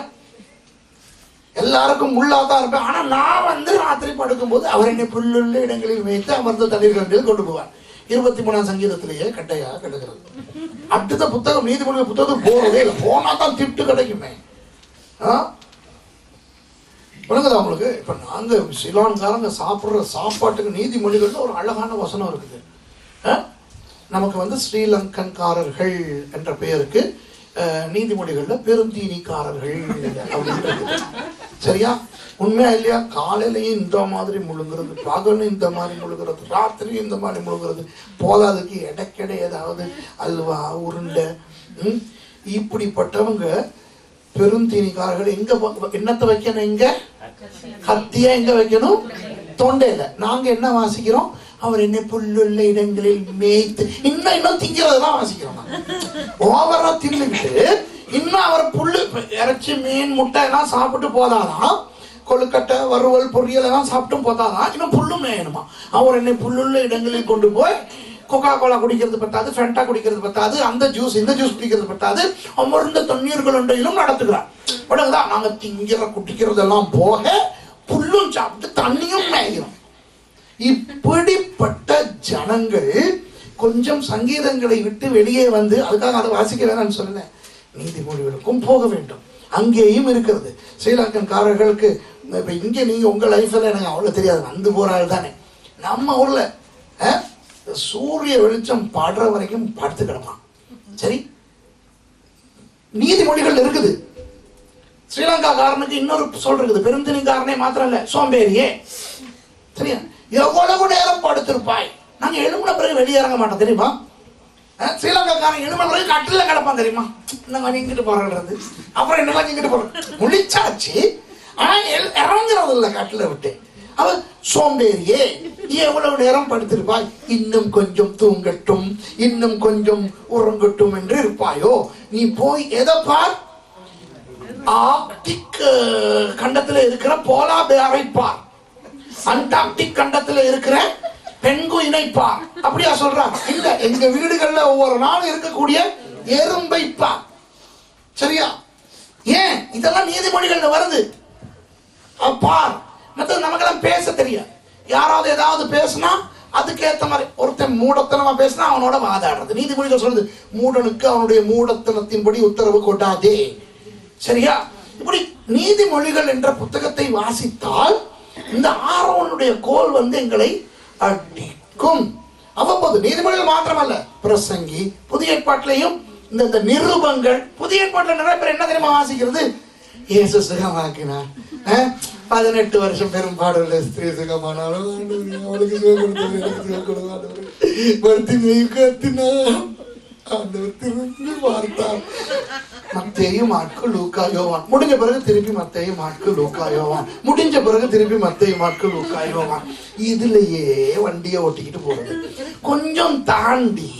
A: எல்லாருக்கும் உள்ளாதான் இருப்பேன். ஆனா நான் வந்து ராத்திரி படுக்கும் போது அவர் என்னை புல்லுள்ள இடங்களில் வைத்து அமர்ந்த தண்ணீர்கள் கொண்டு போவார். 23ஆம் சங்கீதத்திலேயே கட்டையாக கிடக்கிறது. அடுத்த புத்தகம் நீதிமொழி புத்தகத்துக்கு போறதே இல்லை. போனா தான் திட்டு கிடைக்குமே. விளங்குதா உங்களுக்கு? இப்ப நாங்க சிலான்காரங்க சாப்பிடுற சாப்பாட்டுக்கு நீதிமொழிகள்ல ஒரு அழகான வசனம் இருக்குது. நமக்கு வந்து ஸ்ரீலங்கன்காரர்கள் என்ற பெயருக்கு நீதிமொழிகள்ல பெருந்தீனிக்காரர்கள் அப்படின்னு. சரியா? உண்மையா இல்லையா? காலையிலையும் இந்த மாதிரி முழுங்குறது, பகலும் இந்த மாதிரி முழுங்குறது, ராத்திரியும் இந்த மாதிரி முழுங்குறது, போதாதுக்கு இடைக்கிடை ஏதாவது அல்வா உருண்டை. இப்படிப்பட்டவங்க பெருந்தீனிக்காரர்கள். எங்க என்னத்தை வைக்கணும்? இங்க கத்தியா எங்க வைக்கணும்? தொண்டையில. நாங்க என்ன வாசிக்கிறோம்? அவர் என்ன புல்லுள்ள இடங்களில் மேய்த்து, இன்னும் திங்கிறதுதான் வாசிக்கிறோம். ஓவரா தின்னுக்கிட்டு இன்னும் அவர் புல்லு இறைச்சி மீன் முட்டை எல்லாம் சாப்பிட்டு போதாதான், கொழுக்கட்டை வறுவல் பொரியல் எல்லாம் சாப்பிட்டும் போதாதான், இன்னும் புல்லும் மேயணுமா. அவர் என்னை புல்லுள்ள இடங்களில் கொண்டு போய் கொக்கா கோலா குடிக்கிறது பத்தாது, ஃபென்டா குடிக்கிறது பத்தாது, அந்த ஜூஸ் இந்த ஜூஸ் குடிக்கிறது பத்தாது, அமர்ந்த தண்ணீர்கள் ஒன்றையிலும் நடத்துகிறார். உடனேதான் நாங்க திங்கிற குடிக்கிறதெல்லாம் போக புல்லும் சாப்பிட்டு தண்ணியும் மேய்கிறோம். இப்படிப்பட்ட ஜனங்கள் கொஞ்சம் சங்கீதங்களை விட்டு வெளியே வந்து, அதுக்காக அதை வாசிக்க வேணாம்னு சொன்னேன், நீதிமொழிகளுக்கும் போக வேண்டும். அங்கேயும் இருக்கிறது. ஸ்ரீலங்கன்காரர்களுக்கு இப்ப இங்க நீங்க உங்க லைஃப்ல எனக்கு அவ்வளவு தெரியாது, வந்து போறாள் தானே. நம்ம ஊர்ல சூரிய வெளிச்சம் படுற வரைக்கும் படுத்து கிடப்பான். சரி, நீதிமொழிகள் இருக்குது. ஸ்ரீலங்கா காரனுக்கு இன்னொரு சொல் இருக்குது, பெருந்தினிக்காரனே மாத்திரம் இல்ல, சோம்பேறியே. சரியா? எவ்வளவு நேரம் படுத்திருப்பாய். நாங்க எழும்பின பிறகு வெளியேறங்க மாட்டோம் தெரியுமா? ஸ்ரீலங்காக்காரன் எழும்பின பிறகு கட்டில கிடப்பான் தெரியுமா? நாங்க இங்கிட்டு போறது, அப்புறம் என்னெல்லாம் இங்கிட்டு போறோம், முழிச்சாச்சு. ஆனா இறங்குறது இல்லை கட்டில விட்டு. அவன் சோம்பேறியே, எவ்வளவு நேரம் படுத்திருப்பாய், இன்னும் கொஞ்சம் தூங்கட்டும், இன்னும் கொஞ்சம் உறங்கட்டும் என்று இருப்பாயோ. நீ போய் எதை பார்? ஆர்க்டிக் கண்டத்துல இருக்கிற போலா பேரை பார், அண்டார்டிக் கண்டத்துல இருக்கிற பெண்குயினை பார். அப்படியா சொல்றான்? இல்ல, எங்க வீடுகள்ல ஒவ்வொரு நாள் இருக்கக்கூடிய எறும்பை பார். சரியா? ஏன் இதெல்லாம் நீதிமொழிகள்ல வருது? பார். மற்ற நமக்கெல்லாம் பேச தெரியாது. யாராவது ஏதாவது பேசினா அதுக்கேற்ற மாதிரி ஒருத்தன் மூடத்தனமா பேசினா அவனோட வாதாடுறது. நீதிமொழிகள் சொல்லுது, மூடனுக்கு அவனுடைய மூடத்தனத்தின்படி உத்தரவு கொண்டாதே. சரியா? இப்படி நீதிமொழிகள் என்ற புத்தகத்தை வாசித்தால் இந்த ஆரோனுடைய கோல் வந்து எங்களை அடிக்கும். அவ்வப்போது நீதிமொழிகள் மாத்திரமல்ல, பிரசங்கி, புதிய ஏற்பாட்டிலையும் இந்த நிருபங்கள். புதிய ஏற்பாட்டில் நிறைய பேர் என்ன தெரியுமா வாசிக்கிறது? இயேசு சுகமாக்கினார், 18 வருஷம் பெரும்பாடுள்ள ஸ்திரீ சுகமானாலும் அவளுக்கு சுகம் கொடுத்தது, எனக்கு சுகம் கொடுத்தார், திரும்பி பார்த்தார். மத்தேயு, மாற்கு, லூக்கா, யோவான். முடிஞ்ச பிறகு திருப்பி மத்தேயு, மாற்கு, லூக்கா, யோவான். முடிஞ்ச பிறகு திருப்பி மத்தேயு, மாற்கு, லூக்கா, யோவான். இதுலயே வண்டியை ஓட்டிக்கிட்டு போறது. கொஞ்சம் தாண்டி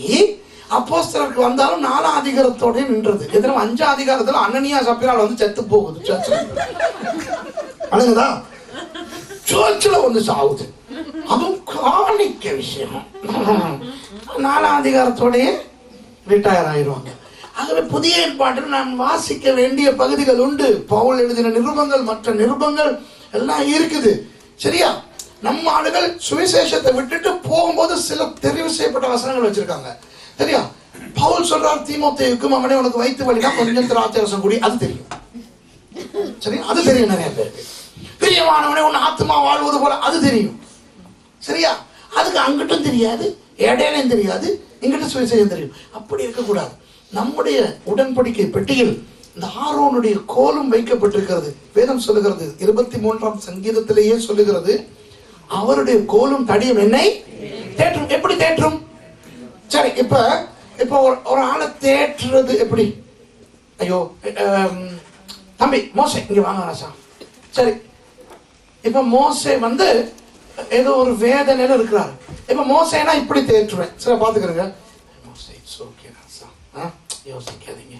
A: அப்போஸ்தலருக்கு வந்தாலும் 4ஆம் அதிகாரத்தோட நின்றது. எத்தனை 5ஆம் அதிகாரத்துல அனனியா சப்பீரால் வந்து செத்து போகுது. அழுகுதா? சர்ச்சில் வந்து சாகுது. அதுவும் காணிக்க விஷயம். 4ஆம் அதிகாரத்தோடய ரிட்டையர் ஆயிடுவாங்க. ஆகவே புதிய ஏற்பாட்டில் நான் வாசிக்க வேண்டிய பகுதிகள் உண்டு. பவுல் எழுதின நிருபங்கள், மற்ற நிருபங்கள் எல்லாம் இருக்குது. சரியா? நம்ம ஆளுகள் சுவிசேஷத்தை விட்டுட்டு போகும்போது சில தெரிவு செய்யப்பட்ட வசனங்கள் வச்சிருக்காங்க. சரியா? பவுல் சொல்றார் தீமோத்தேயுக்கும், அவனே உனக்கு வயிற்று வலினா கொஞ்சம் திராட்சை ரசம் குடி. அது தெரியும். சரி, அது தெரியும் நிறைய பேருக்கு. பிரியமானவனே உன் ஆத்மா வாழ்வது போல, அது தெரியும். சரியா? அதுக்கு அங்கிட்டும் தெரியாது, இடையிலையும் தெரியாது, இங்கிட்ட சுவிசேஷம் தெரியும். அப்படி இருக்கக்கூடாது. நம்முடைய உடன்படிக்கை பெட்டியில் இந்த ஆரோனுடைய கோலும் வைக்கப்பட்டிருக்கிறது. வேதம் சொல்லுகிறது, 23ஆம் சங்கீதத்திலேயே சொல்லுகிறது, அவருடைய கோலும் தடியும் என்னை தேற்றும். எப்படி தேற்றும்? சரி, இப்ப ஒரு ஆளை தேற்றுறது எப்படி? ஐயோ தம்பி மோசே இங்க வாங்க ராசா. சரி, இப்ப மோசே வந்து ஏதோ ஒரு வேதனையில இருக்கிறாரு. இப்ப மோசேனா இப்படி தேற்றுவேன். சரி, பாத்துக்கிறேங்க. மோசே இட்ஸ் ஓகே ராசா, யோசிக்காதீங்க.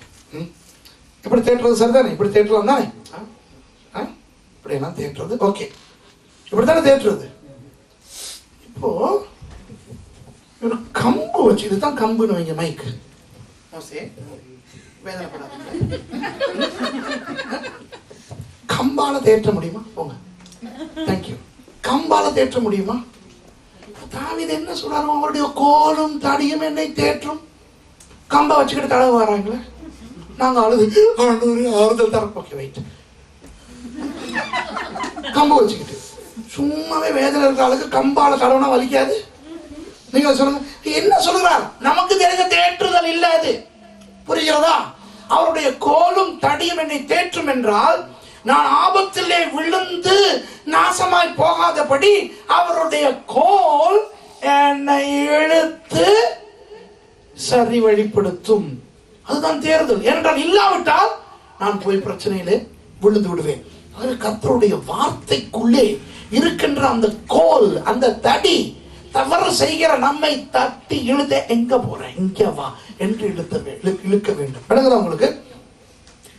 A: இப்படி தேற்றுறது சரிதானே? இப்படி தேற்றலாம் தானே? இப்படி எல்லாம் தேற்றுறது ஓகே, இப்படித்தானே தேற்றுறது. இப்போ ஒரு கம்பு வச்சு, இதுதான் கம்புன்னு வைங்க, மைக்கு. மோசே வேதனைப்படாதீங்க. கம்பால தேற்ற முடியுமா? போங்க, தேங்க்யூ. கம்பால தேற்ற முடியுமா? தாவீது என்ன சொல்றாரு? அவருடைய கோலும் தடியும் என்னை தேற்றும். கம்பை வச்சுக்கிட்டு தடவை வராங்களே, நாங்க அழுது ஆறுதல் தர. ஓகே வெயிட், கம்பு வச்சுக்கிட்டு சும்மாவே வேதனை இருக்கிற ஆளுக்கு கம்பால தடவுனா வலிக்காது. நீங்க சொல்லுங்க, என்ன சொல்லுகிறார்? நமக்கு தெரிஞ்ச தேற்றுதல் இல்ல அது. புரிகிறதா? அவருடைய கோலும் தடியும் என்னை தேற்றும் என்றால் நான் ஆபத்திலே விழுந்து நாசமாய் போகாதபடி அவருடைய கோல் என்னை இழுத்து சரி வழிப்படுத்தும். அதுதான் தேர்தல். ஏனென்றால் இல்லாவிட்டால் நான் போய் பிரச்சனையிலே விழுந்து விடுவேன். கர்த்தருடைய வார்த்தைக்குள்ளே இருக்கின்ற அந்த கோல், அந்த தடி, தவறு செய்கிற நம்மை தட்டி இழுத்த, எங்க போறேன், இங்க வா என்று இழுக்க வேண்டும். விளங்குதா உங்களுக்கு?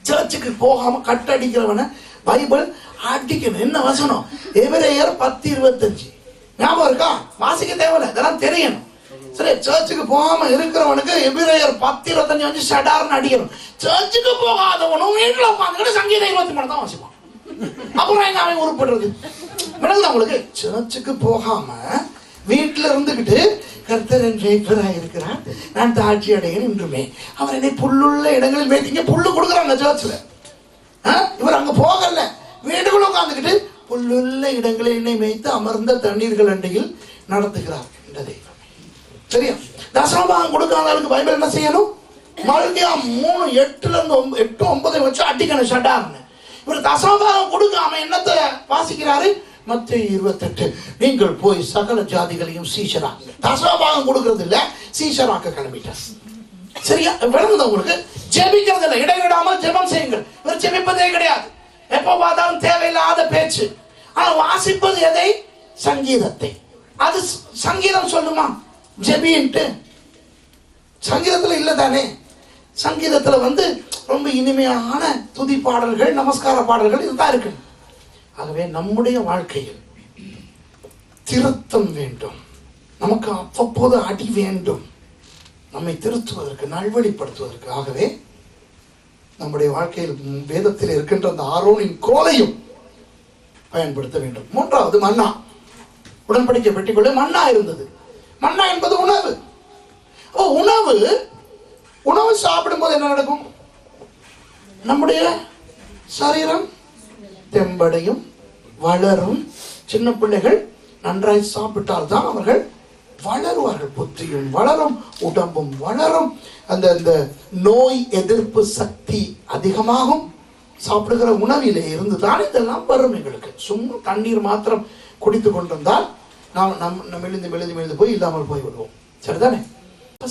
A: சர்ச்சுக்கு போகாம கட்டடிக்கிறவன பைபிள் அடிக்கணும். என்ன வசனம்? எபிரேயர் 10:25 ஞாபகம் இருக்கா? வாசிக்க தேவையில்லை, இதெல்லாம் தெரியணும். சரி, சர்ச்சுக்கு போகாம இருக்கிறவனுக்கு எபிரேயர் 10:25 வந்து ஷடார்னு அடிக்கணும். சர்ச்சுக்கு போகாதவனும் வீட்டுல உட்காந்துக்கிட்டு சங்கீதம் 23 தான் வாசிப்பான். அப்புறம் எங்க அவன் உருப்படுறது? விளங்குதா உங்களுக்கு? சர்ச்சுக்கு போகாம வீட்டுல இருந்துகிட்டு கர்த்தர் என் மேய்ப்பராய் இருக்கிறார், நான் தாட்சி அடைகிறேன் என்றுமே அவர் என்னை புல்லுள்ள இடங்களில் மேய்த்து. இங்க புல்லு கொடுக்குறாங்க சர்ச்ல. இவர் அங்க போகல, வீட்டுக்குள்ள உட்காந்துக்கிட்டு புல்லுள்ள இடங்களில் என்னை மேய்த்து அமர்ந்த தண்ணீர்கள் அண்டையில் நடத்துகிறார் என்ற தெய்வம். சரியா? தசமபாகம் கொடுக்காதவர்களுக்கு பைபிள் என்ன செய்யணும்? மல்கியா 3:8-9 வச்சு அடிக்கணும் ஷடார்னு. இவர் தசமபாகம் கொடுக்காம என்னத்தை வாசிக்கிறாரு? மத்தேயு 28 நீங்கள் போய் சகல ஜாதிகளையும் சீஷராக்க. தசமபாகம் கொடுக்கறது இல்ல, சீஷராக்க கிளம்பிட்டார். சரியா? விளங்குதா உங்களுக்கு? ஜெபிக்கிறது இல்லை, இடைவிடாமல் ஜெபம் செய்யுங்கள். இவர் ஜெபிப்பதே கிடையாது, எப்ப பார்த்தாலும் தேவையில்லாத பேச்சு. ஆனா வாசிப்பது எதை? சங்கீதத்தை. அது சங்கீதம் சொல்லுமா ஜெபின்ட்டு? சங்கீதத்துல இல்ல தானே. சங்கீதத்துல வந்து ரொம்ப இனிமையான துதி பாடல்கள், நமஸ்கார பாடல்கள் இதுதான் இருக்கு. ஆகவே நம்முடைய வாழ்க்கையில் திருத்தம் வேண்டும். நமக்கு அவ்வப்போது அடி வேண்டும், நம்மை திருத்துவதற்கு, நல்வழிப்படுத்துவதற்கு. ஆகவே நம்முடைய வாழ்க்கையில் வேதத்தில் இருக்கின்ற அந்த ஆரோனின் கோலையும் பயன்படுத்த வேண்டும். மூன்றாவது மன்னா. உடன்படிக்கை பெட்டிக்குள்ளே மன்னா இருந்தது. மன்னா என்பது உணவு. உணவு சாப்பிடும் போது என்ன நடக்கும்? நம்முடைய சரீரம் தெம்படையும் வளரும். சின்ன பிள்ளைகள் நன்றாய் சாப்பிட்டால் தான் அவர்கள் வளருவார்கள். புத்தியும் வளரும், உடம்பும் வளரும், அந்த நோய் எதிர்ப்பு சக்தி அதிகமாகும். சாப்பிடுகிற உணவிலே இருந்து தான் இதெல்லாம் வரும். எங்களுக்கு சும்மா தண்ணீர் மாத்திரம் குடித்து கொண்டிருந்தால் நாம் மெலிந்து போய் இல்லாமல் போய் விடுவோம். சரிதானே?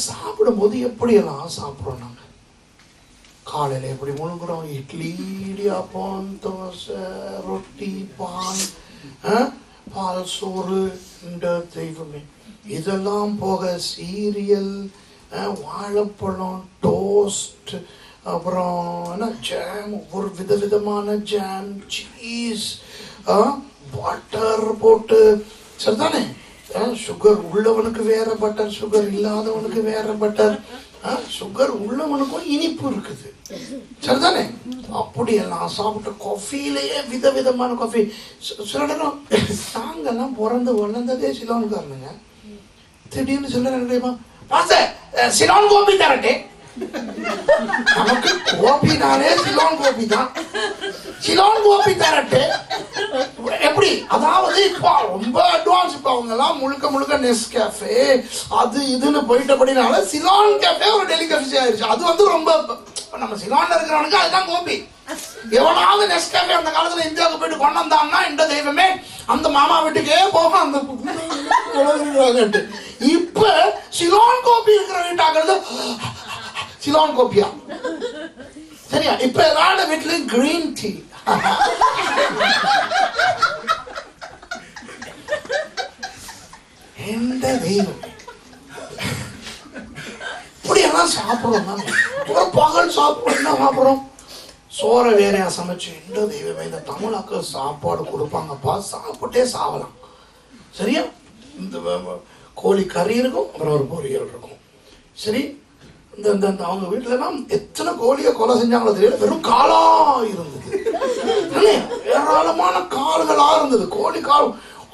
A: சாப்பிடும் போது எப்படியெல்லாம் சாப்பிடுறோம்? நாங்க காலையில எப்படி முழுங்குறோம்? இட்லி, இடியாப்பம், தோசை, ரொட்டி, பால் சோறு, இந்த தெய்வமே. இதெல்லாம் போக சீரியல், வாழைப்பழம், டோஸ்ட், அப்புறம் ஜாம், ஒவ்வொரு விதவிதமான ஜாம், சீஸ், பட்டர் போட்டு. சரிதானே? சுகர் உள்ளவனுக்கு வேற பட்டர், சுகர் இல்லாதவனுக்கு வேற பட்டர். சுகர் உள்ளவனுக்கும் இனிப்பு இருக்குது. சரிதானே? அப்படியெல்லாம் சாப்பிட்டு காஃபிலேயே விதவிதமான காஃபி. சில நேரம் நாங்கெல்லாம் பிறந்து வளர்ந்ததே சிலோன்காரனுங்க. திடீர்னு சொல்ல சிலோன் கோபி தரட்டே. நமக்கு கோபினாலே சிலோன் கோபி தான். சிலோன் கோபி தரட்டு எப்படி? அதாவது இப்ப ரொம்ப அட்வான்ஸ். இப்ப அவங்க எல்லாம் முழுக்க நெஸ்கேஃபே அது இதுன்னு போயிட்டபடினால சிலோன் கேஃபே ஒரு டெலிகசி ஆயிடுச்சு. அது வந்து ரொம்ப நம்ம சிலோன்ல இருக்கிறவனுக்கு அதுதான் கோபி. எவனாவது நெஸ்கேஃபே அந்த காலத்துல இந்தியாவுக்கு போயிட்டு கொண்டு வந்தான்னா இந்த தெய்வமே அந்த மாமா வீட்டுக்கே போகும். அந்த இப்ப சிலோன் கோபி இருக்கிற வீட்டாக்கிறது சிலோன் கோபியா? சரியா? இப்ப எல்லாரோட வீட்லயும் கிரீன் டீ. எந்த தெய்வம் இப்படியெல்லாம் சாப்பிடுறோம்? ஒரு பகல் சாப்பிடுறோம், என்ன சாப்பிடுறோம்? சோறை வேறையா சமைச்சு. எந்த தெய்வமே இந்த தமிழாக்க சாப்பாடு கொடுப்பாங்கப்பா, சாப்பிட்டே சாவலாம். சரியா? இந்த கோழி கறி இருக்கும், அப்புறம் ஒரு பொரியல் இருக்கும். சரி, இந்த அவங்க வீட்டுல எல்லாம் எத்தனை கோழியை கொலை செஞ்சாங்களோ தெரியல, வெறும் காலா இருந்தது. ஏராளமான கால்களா இருந்தது, கோழி கால்.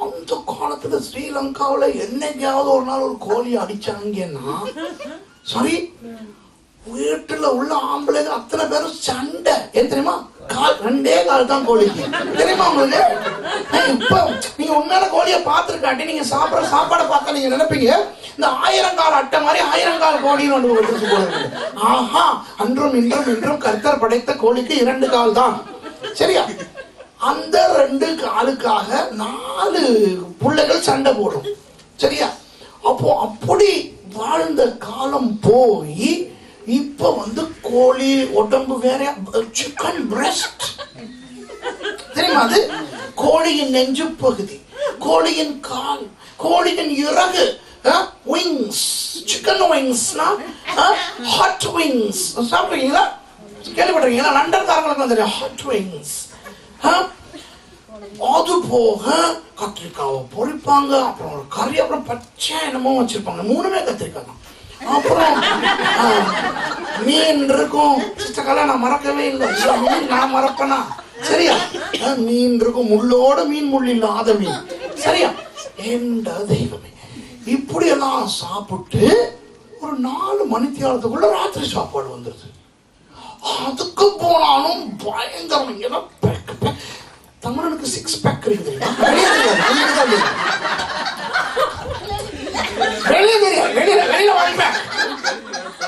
A: அந்த காலத்துல ஸ்ரீலங்காவில என்னைக்காவது ஒரு நாள் ஒரு கோழி அடிச்சாங்கன்னா சரி, வீட்டுல உள்ள ஆம்பளைங்க அத்தனை பேரும் சண்டை. ஏன் தெரியுமா? கால் 2 கால் தான் கோழிக்கு. தெரியுமா உங்களுக்கு? இப்ப நீங்க உண்மையான கோழியை பார்த்துருக்காட்டி நீங்க சாப்பிட்ற சாப்பாடை பார்த்தா நீங்க நினைப்பீங்க இந்த 1000 கால் அட்டை மாதிரி 1000 கால் கோழின்னு ஒன்று கொடுத்துட்டு போறது. ஆஹா, அன்றும் இன்றும் இன்றும் கர்த்தர் படைத்த கோழிக்கு 2 கால் தான். சரியா? அந்த 2 காலுக்காக 4 பிள்ளைகள் சண்டை போடும். சரியா? அப்போ அப்படி வாழ்ந்த காலம் போய் இப்ப கோழி உடம்பு வேற, சிக்கன் பிரஸ்ட் தெரியுமா? அது கோழியின் நெஞ்சு பகுதி, கோழியின் கால், கோழியின் இறகு, விங்ஸ், சிக்கன் விங்ஸ்னா ஹாட் விங்ஸ். சாப்பிடுறீங்களா? கேள்விப்பட்டிருக்கீங்களா? லண்டன்காரங்களுக்கு தெரியும் ஹாட் விங்ஸ். அது போக கத்திரிக்காவை பொரிப்பாங்க, அப்புறம் ஒரு கறி, அப்புறம் பச்சை என்னமோ வச்சிருப்பாங்க. 3மே கத்திரிக்காய் தான். அப்புறம் மீன் இருக்கும். சிஸ்டர்கால நான் மறக்கவே இல்லை. மீன் நான் மறப்பேனா? சரியா? மீன் இருக்கும், முள்ளோட மீன், முள் இல்லாத மீன். சரியா? எந்த தெய்வமே, இப்படி எல்லாம் சாப்பிட்டு ஒரு 4 மணித்தியாலத்துக்குள்ள ராத்திரி சாப்பாடு வந்துருது. அதுக்கு போனாலும் பயங்கரம். தமிழனுக்கு 6 பேக் இருக்குது. வெளியே தெரியாது, வெளியில 1 பேக்,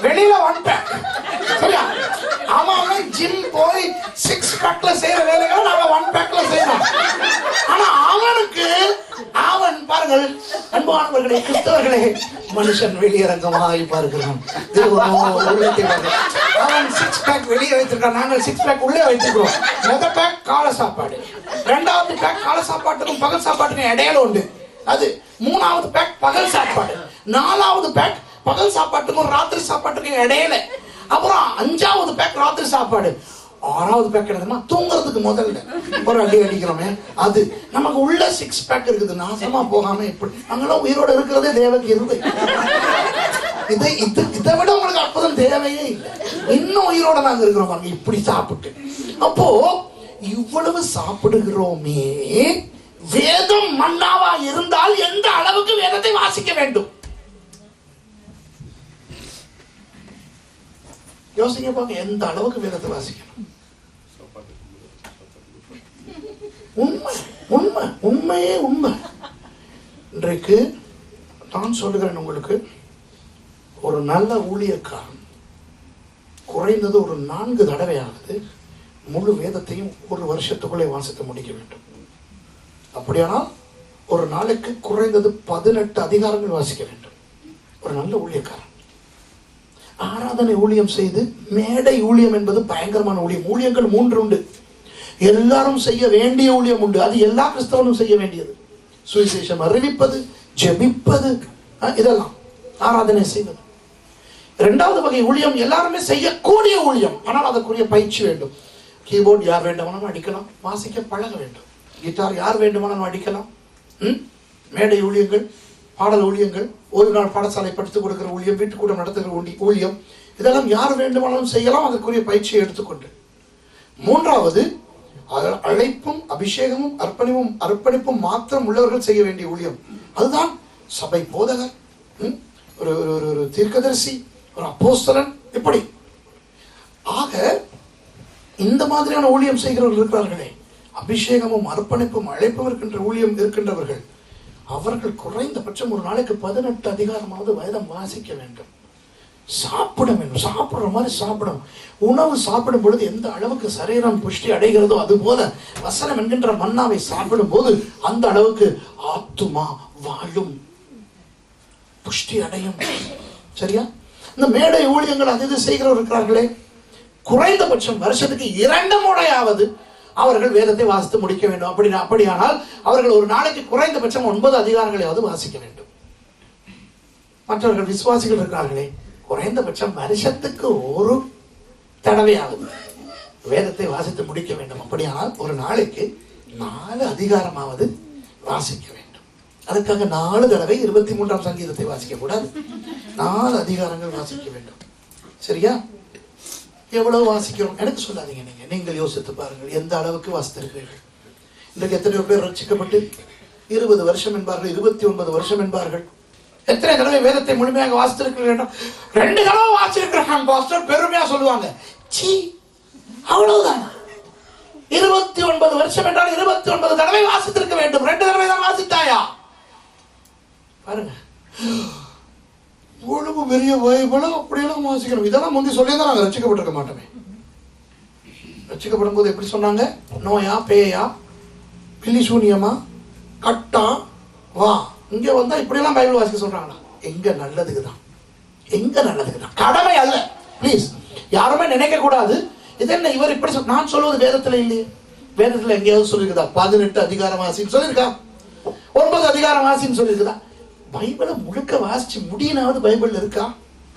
A: வெளியில 1 பேக். சரியா? அவன் ஜிம் போய் 6 பேக்ல செய்யற வேலைகளை நாங்க 1 பேக்ல செய்யணும். ஆனா அவனுக்கு, அவன் பாருங்கள் அன்பானவர்களே, கிறிஸ்தவர்களே, மனுஷன் வெளியரங்கமாய் பார்க்கிறான். அவன் 6 பேக் வெளியே வைத்திருக்கான், நாங்கள் 6 பேக் உள்ளே வைத்திருக்கிறோம். முதல் பேக் காலை சாப்பாடு, 2வது பேக் காலை சாப்பாட்டுக்கும் பகல் சாப்பாட்டுக்கும் இடையில உண்டு. அது 3வது பேக் பகல் சாப்பாடு, 4வது பேக் பகல் சாப்பாட்டுக்கும் ராத்திரி சாப்பாட்டுக்கும் இடையில, அப்புறம் 5வது பேக் ராத்திரி சாப்பாடு, 6வது பேக் என்னதுன்னா தூங்குறதுக்கு முதல்ல ஒரு அடி அடிக்கிறோமே. அது நமக்கு உள்ள 6 பேக் இருக்குது. நாசமா போகாம எப்படி அங்கெல்லாம் உயிரோட இருக்கிறதே தேவக்கு இருந்தது. இதை விட உங்களுக்கு அற்புதம் தேவையே இல்லை. இன்னும் உயிரோட நாங்க இருக்கிறோம் இப்படி சாப்பிட்டு. அப்போ இவ்வளவு சாப்பிடுகிறோமே, வேதம் மன்னாவா இருந்தால் எந்த அளவுக்கு வேதத்தை வாசிக்க வேண்டும்? யோசிங்க பாருங்க, எந்த அளவுக்கு வேதத்தை வாசிக்கணும். உண்மை உண்மை உண்மையே உண்மை. இன்றைக்கு நான் சொல்லுகிறேன் உங்களுக்கு, ஒரு நல்ல ஊழியக்காரன் குறைந்தது ஒரு 4 தடவையாவது முழு வேதத்தையும் ஒரு வருஷத்துக்குள்ளே வாசித்து முடிக்க வேண்டும். அப்படியானால் ஒரு நாளைக்கு குறைந்தது 18 அதிகாரங்கள் வாசிக்க வேண்டும் ஒரு நல்ல ஊழியக்காரன். ஆராதனை ஊழியம் செய்து, மேடை ஊழியம் என்பது பயங்கரமான ஊழியம். ஊழியங்கள் 3 உண்டு. எல்லாரும் செய்ய வேண்டிய ஊழியம் உண்டு, அது எல்லா கிறிஸ்தவனும் செய்ய வேண்டியது. சுவிசேஷம் அறிவிப்பது, ஜெபிப்பது, இதெல்லாம் ஆராதனை செய்வது. 2வது வகை ஊழியம் எல்லாருமே செய்யக்கூடிய ஊழியம், ஆனால் அதற்குரிய பயிற்சி வேண்டும். கீபோர்டு யார் வேண்டுமானாலும் அடிக்கலாம், வாசிக்க பழக வேண்டும். கிட்டார் யார் வேண்டுமானாலும் அடிக்கலாம். மேடை ஊழியங்கள், பாடல் ஊழியங்கள், ஒரு நாள் பாடசாலை படித்துக் கொடுக்கிற ஊழியம், வீட்டுக்கூடம் நடத்துகிற ஊழியம், இதெல்லாம் யார் வேண்டுமானாலும் செய்யலாம், அதற்குரிய பயிற்சியை எடுத்துக்கொண்டு. 3வது அழைப்பும் அபிஷேகமும் அர்ப்பணிப்பும் மாத்திரம் உள்ளவர்கள் செய்ய வேண்டிய ஊழியம். அதுதான் சபை போதகர், ஒரு தீர்க்கதரிசி, ஒரு அப்போஸ்தலன், இப்படி. ஆக இந்த மாதிரியான ஊழியம் செய்கிறவர்கள் இருக்கிறார்களே, அபிஷேகமும் அர்ப்பணிப்பும் அழைப்பும் இருக்கின்ற ஊழியம் இருக்கின்றவர்கள், அவர்கள் குறைந்தபட்சம் ஒரு நாளைக்கு 18 அதிகாரமாவது வேதம் வாசிக்க வேண்டும். சாப்பிட வேண்டும், சாப்பிடுற மாதிரி சாப்பிடணும். உணவு சாப்பிடும் பொழுது எந்த அளவுக்கு சரீரம் புஷ்டி அடைகிறதோ அது போல வசனம் என்கின்ற மன்னாவை சாப்பிடும் போது அந்த அளவுக்கு ஆத்துமா வாழும், புஷ்டி அடையும். சரியா? இந்த மேடை ஊழியங்கள் அது இது செய்கிறவர் இருக்கிறார்களே, குறைந்தபட்சம் வருஷத்துக்கு 2 முறையாவது அவர்கள் வேதத்தை வாசித்து முடிக்க வேண்டும். அப்படியானால் அவர்கள் ஒரு நாளைக்கு குறைந்தபட்சம் 9 அதிகாரங்களையாவது வாசிக்க வேண்டும். மற்றவர்கள் விசுவாசிகள் இருக்கிறார்களே, குறைந்தபட்சம் வருஷத்துக்கு ஒரு தடவையாவது வேதத்தை வாசித்து முடிக்க வேண்டும். அப்படியானால் ஒரு நாளைக்கு 4 அதிகாரமாவது வாசிக்க வேண்டும். அதுக்காக 4 தடவை 23ஆம் சங்கீதத்தை வாசிக்க கூடாது, 4 அதிகாரங்கள் வாசிக்க வேண்டும். சரியா? எவ்வளவு வாசிக்கிறோம் எனக்கு சொல்லாதீங்க. நீங்கள் யோசித்து பாருங்கள், எந்த அளவுக்கு வாசித்திருக்கிறீர்கள். இன்றைக்கு எத்தனையோ பேர் ரட்சிக்கப்பட்டு 20 வருஷம் என்பார்கள், 29 வருஷம் என்பார்கள். எத்தனை தடவை வேதத்தை முழுமையாக வாசித்திருக்கிறீர்கள்? 2 தடவை வாசிச்சிருக்கிறாங்க பாஸ்டர், பெருமையா சொல்லுவாங்க. சீ, அவ்வளவுதான். 29 வருஷம் என்றால் 29 தடவை வாசித்திருக்க வேண்டும். 2 தடவை தான் வாசித்தாயா? பாருங்க, இவ்வளவு பெரிய பைபிளும் அப்படியெல்லாம் வாசிக்கணும். இதெல்லாம் முந்தி சொல்லியிருந்தா நாங்கள் ரட்சிக்கப்பட்டிருக்க மாட்டோமே. ரட்சிக்கப்படும் போது எப்படி சொன்னாங்க? நோயா, பேயா, பில்லி சூனியமா, கட்டா, வா இங்க வந்தா இப்படியெல்லாம் பைபிள் வாசிக்க சொல்றாங்களா? எங்க நல்லதுக்கு தான், எங்க நல்லதுக்கு தான், கடமை அல்ல. பிளீஸ் யாருமே நினைக்க கூடாது இது என்ன இவர் இப்படி நான் சொல்வது வேதத்துல இல்லையே. வேதத்துல எங்கேயாவது சொல்லிருக்குதா 18 அதிகாரம் வாசின்னு சொல்லியிருக்கா? 9 அதிகாரம் வாசின்னு சொல்லியிருக்குதா? பைபிளை முழுக்க வாசிச்சு முடியினாவது பைபிள் இருக்கா?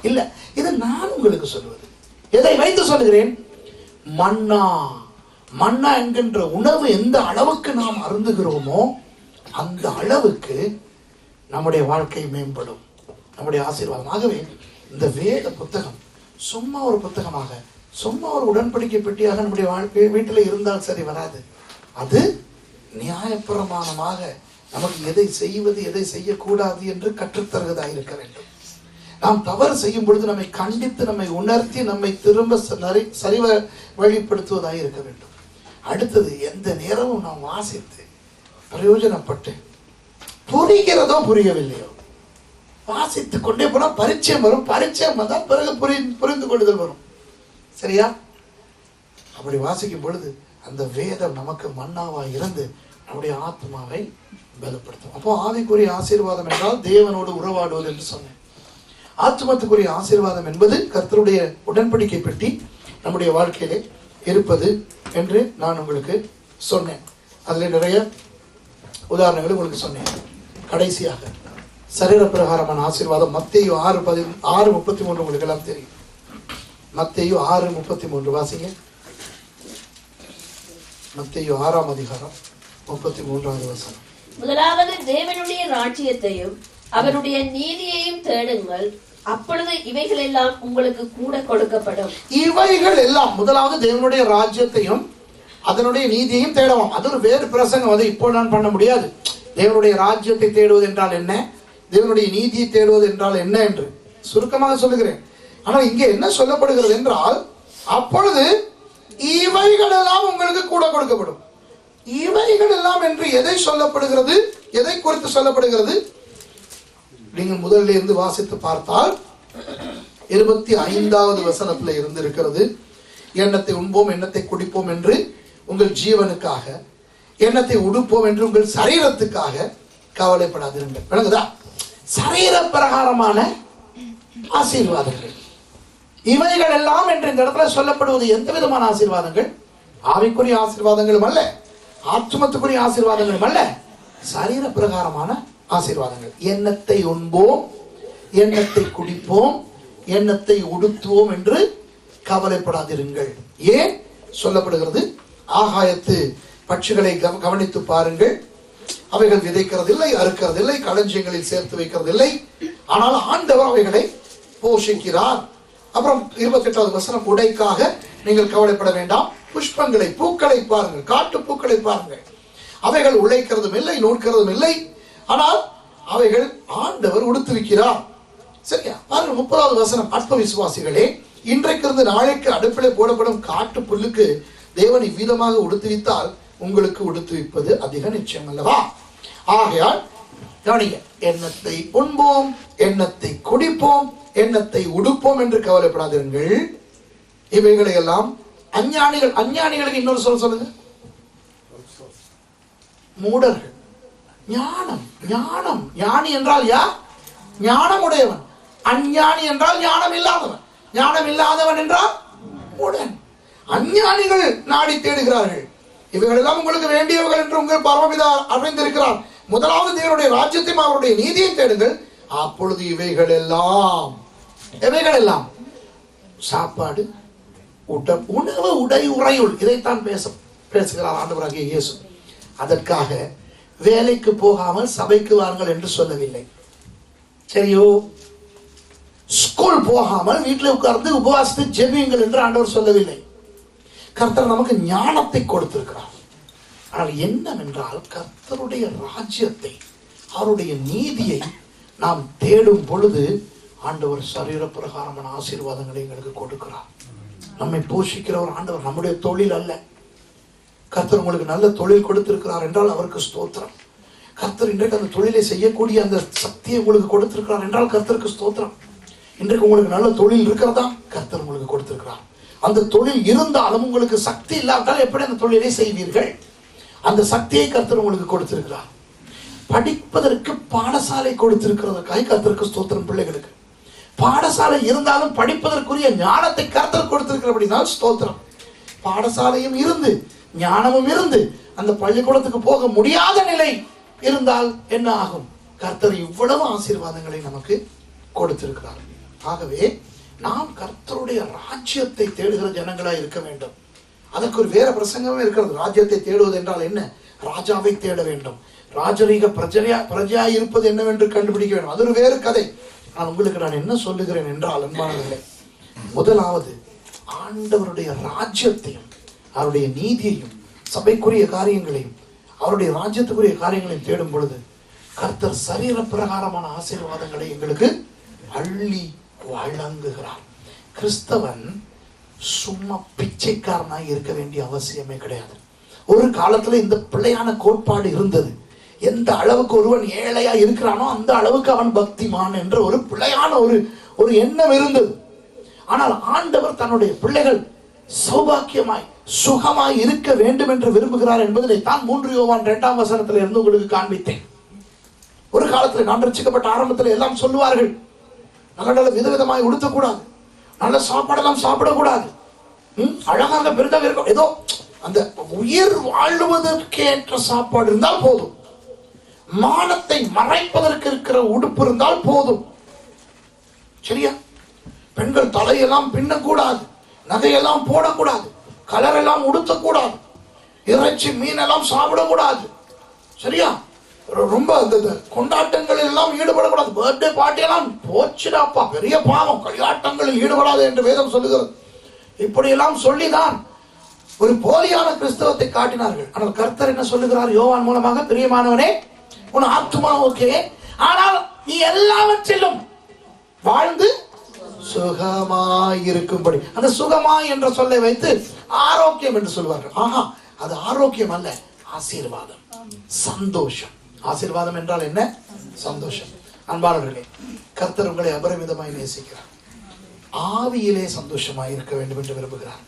A: இல்ல. இது நான் உங்களுக்கு சொல்லுவது. எதை வைத்து சொல்லுகிறேன்? மன்னா, மன்னா என்கின்ற உணவு எந்த அளவுக்கு நாம் அருந்துகிறோமோ அந்த அளவுக்கு நம்முடைய வாழ்க்கை மேம்படும், நம்முடைய ஆசீர்வாதம். ஆகவே இந்த வேத புத்தகம் சும்மா ஒரு புத்தகமாக, சும்மா ஒரு உடன்படிக்கை பெட்டியாக நம்முடைய வாழ்க்கை வீட்டில் இருந்தால் சரி வராது. அது நியாயப்பிரமாணமாக நமக்கு எதை செய்வது எதை செய்யக்கூடாது என்று கற்றுத்தருவதாக இருக்க வேண்டும். நாம் தவறு செய்யும் பொழுது நம்மை கண்டித்து, நம்மை உணர்த்தி, நம்மை திரும்ப சரிவ வழிப்படுத்துவதாக இருக்க வேண்டும். அடுத்தது, எந்த நேரமும் நாம் வாசித்து பிரயோஜனப்பட்டு புரிகிறதோ புரியவில்லையோ வாசித்து கொண்டே போனா பரிச்சயம் வரும். பரிச்சயம் வந்தால் பிறகு புரிந்து கொள்ளுதல் வரும். சரியா? அப்படி வாசிக்கும் பொழுது அந்த வேதம் நமக்கு மன்னாவா இருந்து நம்முடைய ஆத்மாவை பலப்படுத்தும். அப்போ ஆவிக்குரிய ஆசீர்வாதம் என்றால் தேவனோடு உறவாடுவது என்று சொன்னேன். ஆத்மத்துக்குரிய ஆசீர்வாதம் என்பது கர்த்தருடைய உடன்படிக்கை பெட்டி நம்முடைய வாழ்க்கையிலே இருப்பது என்று நான் உங்களுக்கு சொன்னேன். அதில் நிறைய உதாரணங்கள் உங்களுக்கு சொன்னேன். கடைசியாக சரீர பிரகாரமான ஆசீர்வாதம் மத்தேயு 6:33 உங்களுக்கு எல்லாம் தெரியும். மத்தேயு 6:33 வாசிங்க. மத்தேயு 6ஆம் அதிகாரம் 33வது வசனம்.
B: முதலாவது தேவனுடைய ராஜ்யத்தையும் அவருடைய நீதியையும் தேடுங்கள், அப்பொழுது இவைகள் எல்லாம் உங்களுக்கு கூட கொடுக்கப்படும். இவைகள் எல்லாம், முதலாவது தேவனுடைய ராஜ்யத்தையும் அதனுடைய நீதியையும் தேடவும். அது ஒரு வேறு பிரசங்கம், அதை இப்போ நான் பண்ண முடியாது. தேவனுடைய ராஜ்யத்தை தேடுவது என்றால் என்ன, தேவனுடைய நீதியை தேடுவது என்றால் என்ன என்று சுருக்கமாக சொல்லுகிறேன். ஆனால் இங்கே என்ன சொல்லப்படுகிறது என்றால், அப்பொழுது இவைகள் எல்லாம் உங்களுக்கு கூட கொடுக்கப்படும். இவைகள் எல்லாம் என்று எதை சொல்லப்படுகிறது, எதை குறித்து சொல்லப்படுகிறது? நீங்கள் முதலில் இருந்து வாசித்து பார்த்தால் 25வது வசனத்துல இருந்து இருக்கிறது. எண்ணத்தை உண்போம், எண்ணத்தை குடிப்போம் என்று உங்கள் ஜீவனுக்காக, எண்ணத்தை உடுப்போம் என்று உங்கள் சரீரத்துக்காக கவலைப்படாதிருங்கள். விளங்குதா? சரீர பிரகாரமான ஆசீர்வாதங்கள் இவைகள் எல்லாம் என்று இந்த இடத்துல சொல்லப்படுவது எந்த விதமான ஆசீர்வாதங்கள்? ஆவிக்குரிய ஆசீர்வாதங்களும் அல்ல, ஆத்மத்துக்குரிய ஆசீர்வாதங்களும் அல்ல, சரீர பிரகாரமான ஆசீர்வாதங்கள். எண்ணத்தை உண்போம், எண்ணத்தை குடிப்போம், எண்ணத்தை உடுத்துவோம் என்று கவலைப்படாதிருங்கள். ஏன் சொல்லப்படுகிறது? ஆகாயத்து பட்சிகளை கவனித்து பாருங்கள், அவைகள் விதைக்கிறதில்லை, அறுக்கிறதில்லை, களஞ்சியங்களில் சேர்த்து வைக்கிறதில்லை, ஆனால் ஆண்டவர் அவைகளை போஷிக்கிறார். அப்புறம் 28வது வசனம், உடைக்காக நீங்கள் கவலைப்பட வேண்டாம், புஷ்பங்களை, பூக்களை பாருங்கள், காட்டு பூக்களை பாருங்கள், அவைகள் உழைக்கிறதும் இல்லை, நூற்கிறதும் இல்லை, ஆனால் அவைகள் ஆண்டவர் உடுத்திருக்கிறார். சரியா? பாருங்க 30வது வசனம், அற்ப விசுவாசிகளே, இன்றைக்கு இருந்து நாளைக்கு அடுப்பிலே போடப்படும் காட்டு புல்லுக்கு தேவன் இவ்விதமாக உடுத்துவித்தால் உங்களுக்கு உடுத்துவிப்பது அதிக நிச்சயம் அல்லவா? ஆகையால் கவனிங்க, எண்ணத்தை உண்போம், எண்ணத்தை குடிப்போம், எண்ணத்தை உடுப்போம் என்று கவலைப்படாதீர்கள். இவைகளை எல்லாம் அஞ்ஞானிகள், அஞ்ஞானிகளுக்கு இன்னொரு சொல்லுங்க, மூடர்கள். ஞானம், ஞானம், ஞானி என்றால் யார்? ஞானம் உடையவன். அஞ்ஞானி என்றால் ஞானம் இல்லாதவன். ஞானம் இல்லாதவன் என்றால் மூடன். அஞ்ஞானிகள் நாடி தேடுகிறார்கள். இவைகள் எல்லாம் உங்களுக்கு வேண்டியவர்கள் என்று உங்கள் பரமபிதா அறிந்திருக்கிறார். முதலாவது தேவனுடைய ராஜ்யத்தையும் அவருடைய நீதியையும் தேடுங்கள், அப்பொழுது இவைகள் எல்லாம், இவைகள் எல்லாம் சாப்பாடு, உணவு, உடை, உறையுள், இதைத்தான் பேசுகிறார் ஆண்டவராகிய இயேசு. அதற்காக வேலைக்கு போகாமல் சபைக்கு வாருங்கள் என்று சொல்லவில்லை. சரியோ? ஸ்கூல் போகாமல் வீட்டில் உட்கார்ந்து உபவாசத்தை ஜெபியுங்கள் என்று ஆண்டவர் சொல்லவில்லை. கர்த்தர் நமக்கு ஞானத்தை கொடுத்திருக்கிறார். ஆனால் என்னவென்றால், கர்த்தருடைய ராஜ்யத்தை, அவருடைய நீதியை நாம் தேடும் பொழுது ஆண்டவர் சரீர பிரகாரமான ஆசீர்வாதங்களை எங்களுக்கு கொடுக்கிறார். நம்மை போஷிக்கிறவர் ஆண்டவர். நம்முடைய தொழில் அல்ல,
A: கர்த்தர் உங்களுக்கு நல்ல தொழில் கொடுத்திருக்கிறார் என்றால் அவருக்கு ஸ்தோத்திரம். கர்த்தர் இன்றைக்கு அந்த தொழிலை செய்யக்கூடிய அந்த சக்தியை உங்களுக்கு கொடுத்திருக்கிறார் என்றால் கர்த்தருக்கு ஸ்தோத்திரம். இன்றைக்கு உங்களுக்கு நல்ல தொழில் இருக்கிறதா? கர்த்தர் உங்களுக்கு கொடுத்திருக்கிறார். அந்த தொழில் இருந்தாலும் உங்களுக்கு சக்தி இல்லாவிட்டால் எப்படி அந்த தொழிலை செய்வீர்கள்? அந்த சக்தியை கர்த்தர் உங்களுக்கு கொடுத்திருக்கிறார். படிப்பதற்கு பாடசாலை கொடுத்திருக்கிறதுக்காக கர்த்தருக்கு ஸ்தோத்திரம். பிள்ளைகளுக்கு பாடசாலை இருந்தாலும் படிப்பதற்குரிய ஞானத்தை கர்த்தர் கொடுத்திருக்கிறபடினால் ஸ்தோத்திரம். பாடசாலையும் இருந்து ஞானமும் இருந்து அந்த பள்ளிக்கூடத்துக்கு போக முடியாத நிலை இருந்தால் என்ன ஆகும்? கர்த்தர் இவ்வளவு ஆசீர்வாதங்களை நமக்கு கொடுத்திருக்கிறார். ஆகவே நாம் கர்த்தருடைய ராஜ்யத்தை தேடுகிற ஜனங்களாய் இருக்க வேண்டும். அதற்கு ஒரு வேற பிரசங்கமே இருக்கிறது. ராஜ்யத்தை தேடுவது என்றால் என்ன? ராஜாவை தேட வேண்டும். ராஜரீக பிரஜையா இருப்பது என்னவென்று கண்டுபிடிக்க வேண்டும். அது ஒரு வேறு கதை. நான் உங்களுக்கு நான் என்ன சொல்லுகிறேன் என்றால், அன்பானவர்களே, முதலாவது ஆண்டவருடைய ராஜ்யத்தையும் அவருடைய நீதியையும் சபைக்குரிய காரியங்களையும் அவருடைய ராஜ்யத்துக்குரிய காரியங்களையும் தேடும் பொழுது கர்த்தர் சரீர பிரகாரமான ஆசீர்வாதங்களை எங்களுக்கு அள்ளி வழங்குகிறார். கிறிஸ்தவன் சும்மா பிச்சைக்காரனாய் இருக்க வேண்டிய அவசியமே கிடையாது. ஒரு காலத்துல இந்த பிள்ளையான கோட்பாடு இருந்தது. எந்த அளவுக்கு ஒருவன் ஏழையா இருக்கிறானோ அந்த அளவுக்கு அவன் பக்திமான் என்ற ஒரு பிள்ளையான ஒரு எண்ணம் இருந்தது. ஆனால் ஆண்டவர் தன்னுடைய பிள்ளைகள் சௌபாக்கியமாய் சுகமாய் இருக்க வேண்டும் என்று விரும்புகிறார் என்பதை தான் 3 யோவான் 2ஆம் வசனத்தில் இருந்து உங்களுக்கு காண்பித்தேன். ஒரு காலத்தில் நான் ரட்சிக்கப்பட்ட ஆரம்பத்தில் எல்லாம் சொல்லுவார்கள், நல்ல நல்ல விதவிதமாய் உடுத்தக்கூடாது, நல்ல சாப்பாடெல்லாம் சாப்பிடக்கூடாது, அழகாக பெரிதாக இருக்கும், ஏதோ அந்த உயிர் வாழ்வதற்கேற்ற சாப்பாடு இருந்தால் போதும், மானத்தை மறைப்பதற்கு இருக்கிற உடுப்பு இருந்தால் போதும். சரியா? பெண்கள் தலையெல்லாம் பின்னக்கூடாது, நகையெல்லாம் போடக்கூடாது, கலர் எல்லாம் உடுத்தக்கூடாது, இறைச்சி மீன் எல்லாம் சாப்பிடக்கூடாது. சரியா? ரொம்ப அந்த கொண்டாட்டங்களில் எல்லாம் ஈடுபடக்கூடாது. பர்த்டே பார்ட்டி எல்லாம் போச்சுடாப்பா, பெரிய பாவம், களியாட்டங்களில் ஈடுபடாது என்று வேதம் சொல்லுகிறது. இப்படியெல்லாம் சொல்லிதான் ஒரு போலியான கிறிஸ்தவத்தை காட்டினார்கள். ஆனால் கர்த்தர் என்ன சொல்லுகிறார் யோவான் மூலமாக? பிரியமானவனே, உன் ஆத்துமா ஓகே, ஆனால் நீ எல்லாவற்றிலும் வாழ்ந்து சுகமாய் இருக்கும்படி. அந்த சுகமாய் என்ற சொல்லை வைத்து ஆரோக்கியம் என்று சொல்வார்கள். ஆஹா, அது ஆரோக்கியம் அல்ல, ஆசீர்வாதம், சந்தோஷம். ஆசீர்வாதம் என்றால் என்ன? சந்தோஷம். அன்பாளர்களே, கர்த்தர் உங்களை அபரிமிதமாய் நேசிக்கிறார். ஆவியிலே சந்தோஷமாய் இருக்க வேண்டும் என்று விரும்புகிறார்.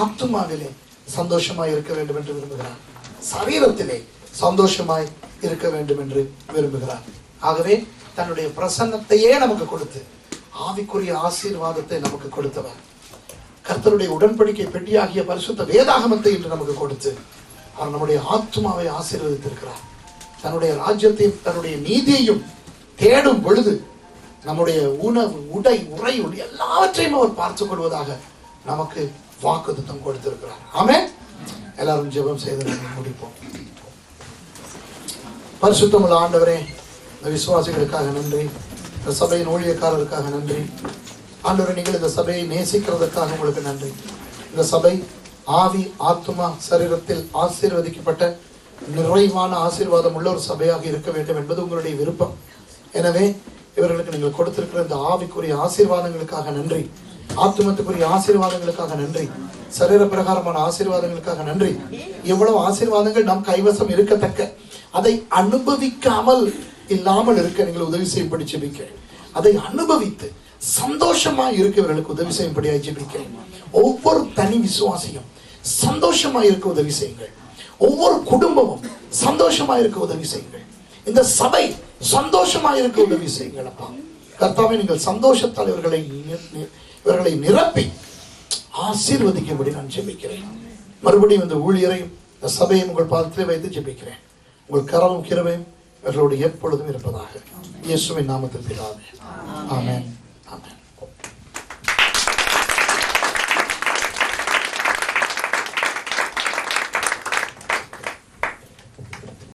A: ஆத்துமாவிலே சந்தோஷமாய் இருக்க வேண்டும் என்று விரும்புகிறார். சரீரத்திலே சந்தோஷமாய் இருக்க வேண்டும் என்று விரும்புகிறார். ஆகவே தன்னுடைய பிரசன்னத்தையே நமக்கு கொடுத்து ஆவிக்குரிய ஆசீர்வாதத்தை நமக்கு கொடுத்தவர். கர்த்தருடைய உடன்படிக்கை பெட்டியாகிய பரிசுத்த வேதாகமத்தை இன்று நமக்கு கொடுத்து அவர் நம்முடைய ஆத்துமாவை ஆசீர்வதித்திருக்கிறார். தன்னுடைய ராஜ்யத்தையும் தன்னுடைய நீதியையும் தேடும் பொழுது நம்முடைய உணவு, உடை, உறை எல்லாவற்றையும் அவர் பார்த்துக் கொள்வதாக நமக்கு வாக்குத்தத்தம் கொடுத்திருக்கிறார். ஆமென். எல்லாரும் ஜெபம் செய்து முடிப்போம். பரிசுத்தமுள்ள ஆண்டவரே, இந்த விசுவாசிகளுக்காக நன்றி, இந்த சபையின் ஊழியக்காரருக்காக நன்றி. ஆண்டவரே, நீங்கள் இந்த சபையை நேசிக்கிறதுக்காக உங்களுக்கு நன்றி. இந்த சபை ஆவி, ஆத்துமா, சரீரத்தில் ஆசீர்வதிக்கப்பட்ட நிறைவான ஆசீர்வாதம் உள்ள ஒரு சபையாக இருக்க வேண்டும் என்பது உங்களுடைய விருப்பம். எனவே இவர்களுக்கு நீங்கள் கொடுத்திருக்கிற இந்த ஆவிக்குரிய ஆசீர்வாதங்களுக்காக நன்றி, ஆத்துமத்துக்குரிய ஆசீர்வாதங்களுக்காக நன்றி, சரீர பிரகாரமான ஆசீர்வாதங்களுக்காக நன்றி. எவ்வளவு ஆசீர்வாதங்கள் நம் கைவசம் இருக்கத்தக்க, அதை அனுபவிக்காமல் இல்லாமல் இருக்க நீங்கள் உதவி செய்யும்படி ஜெபிக்கிறேன். அதை அனுபவித்து சந்தோஷமாய் இருக்கவர்களுக்கு உதவி செய்யும்படியாக ஜெபிக்கிறேன். ஒவ்வொரு தனி விசுவாசியும் சந்தோஷமாய் இருக்க உதவி செய்யுங்கள். ஒவ்வொரு குடும்பமும் சந்தோஷமாய் இருக்க உதவி செய்யுங்கள். இந்த சபை சந்தோஷமாய் இருக்க உதவி செய்யுங்கள். அப்பா கர்த்தாவே, நீங்கள் சந்தோஷத்தால் இவர்களை நிரப்பி ஆசீர்வதிக்கும்படி நான் ஜெபிக்கிறேன். மறுபடியும் இந்த ஊழியரையும் இந்த சபையும் உங்கள் பாதத்திலே வைத்து ஜெபிக்கிறேன். உங்கள் கரமும் கிருபையும் இவர்களோடு எப்பொழுதும் இருப்பதாக. இயேசுவின் நாமத்தில் பிதாவே. ஆமென். ஆமென்.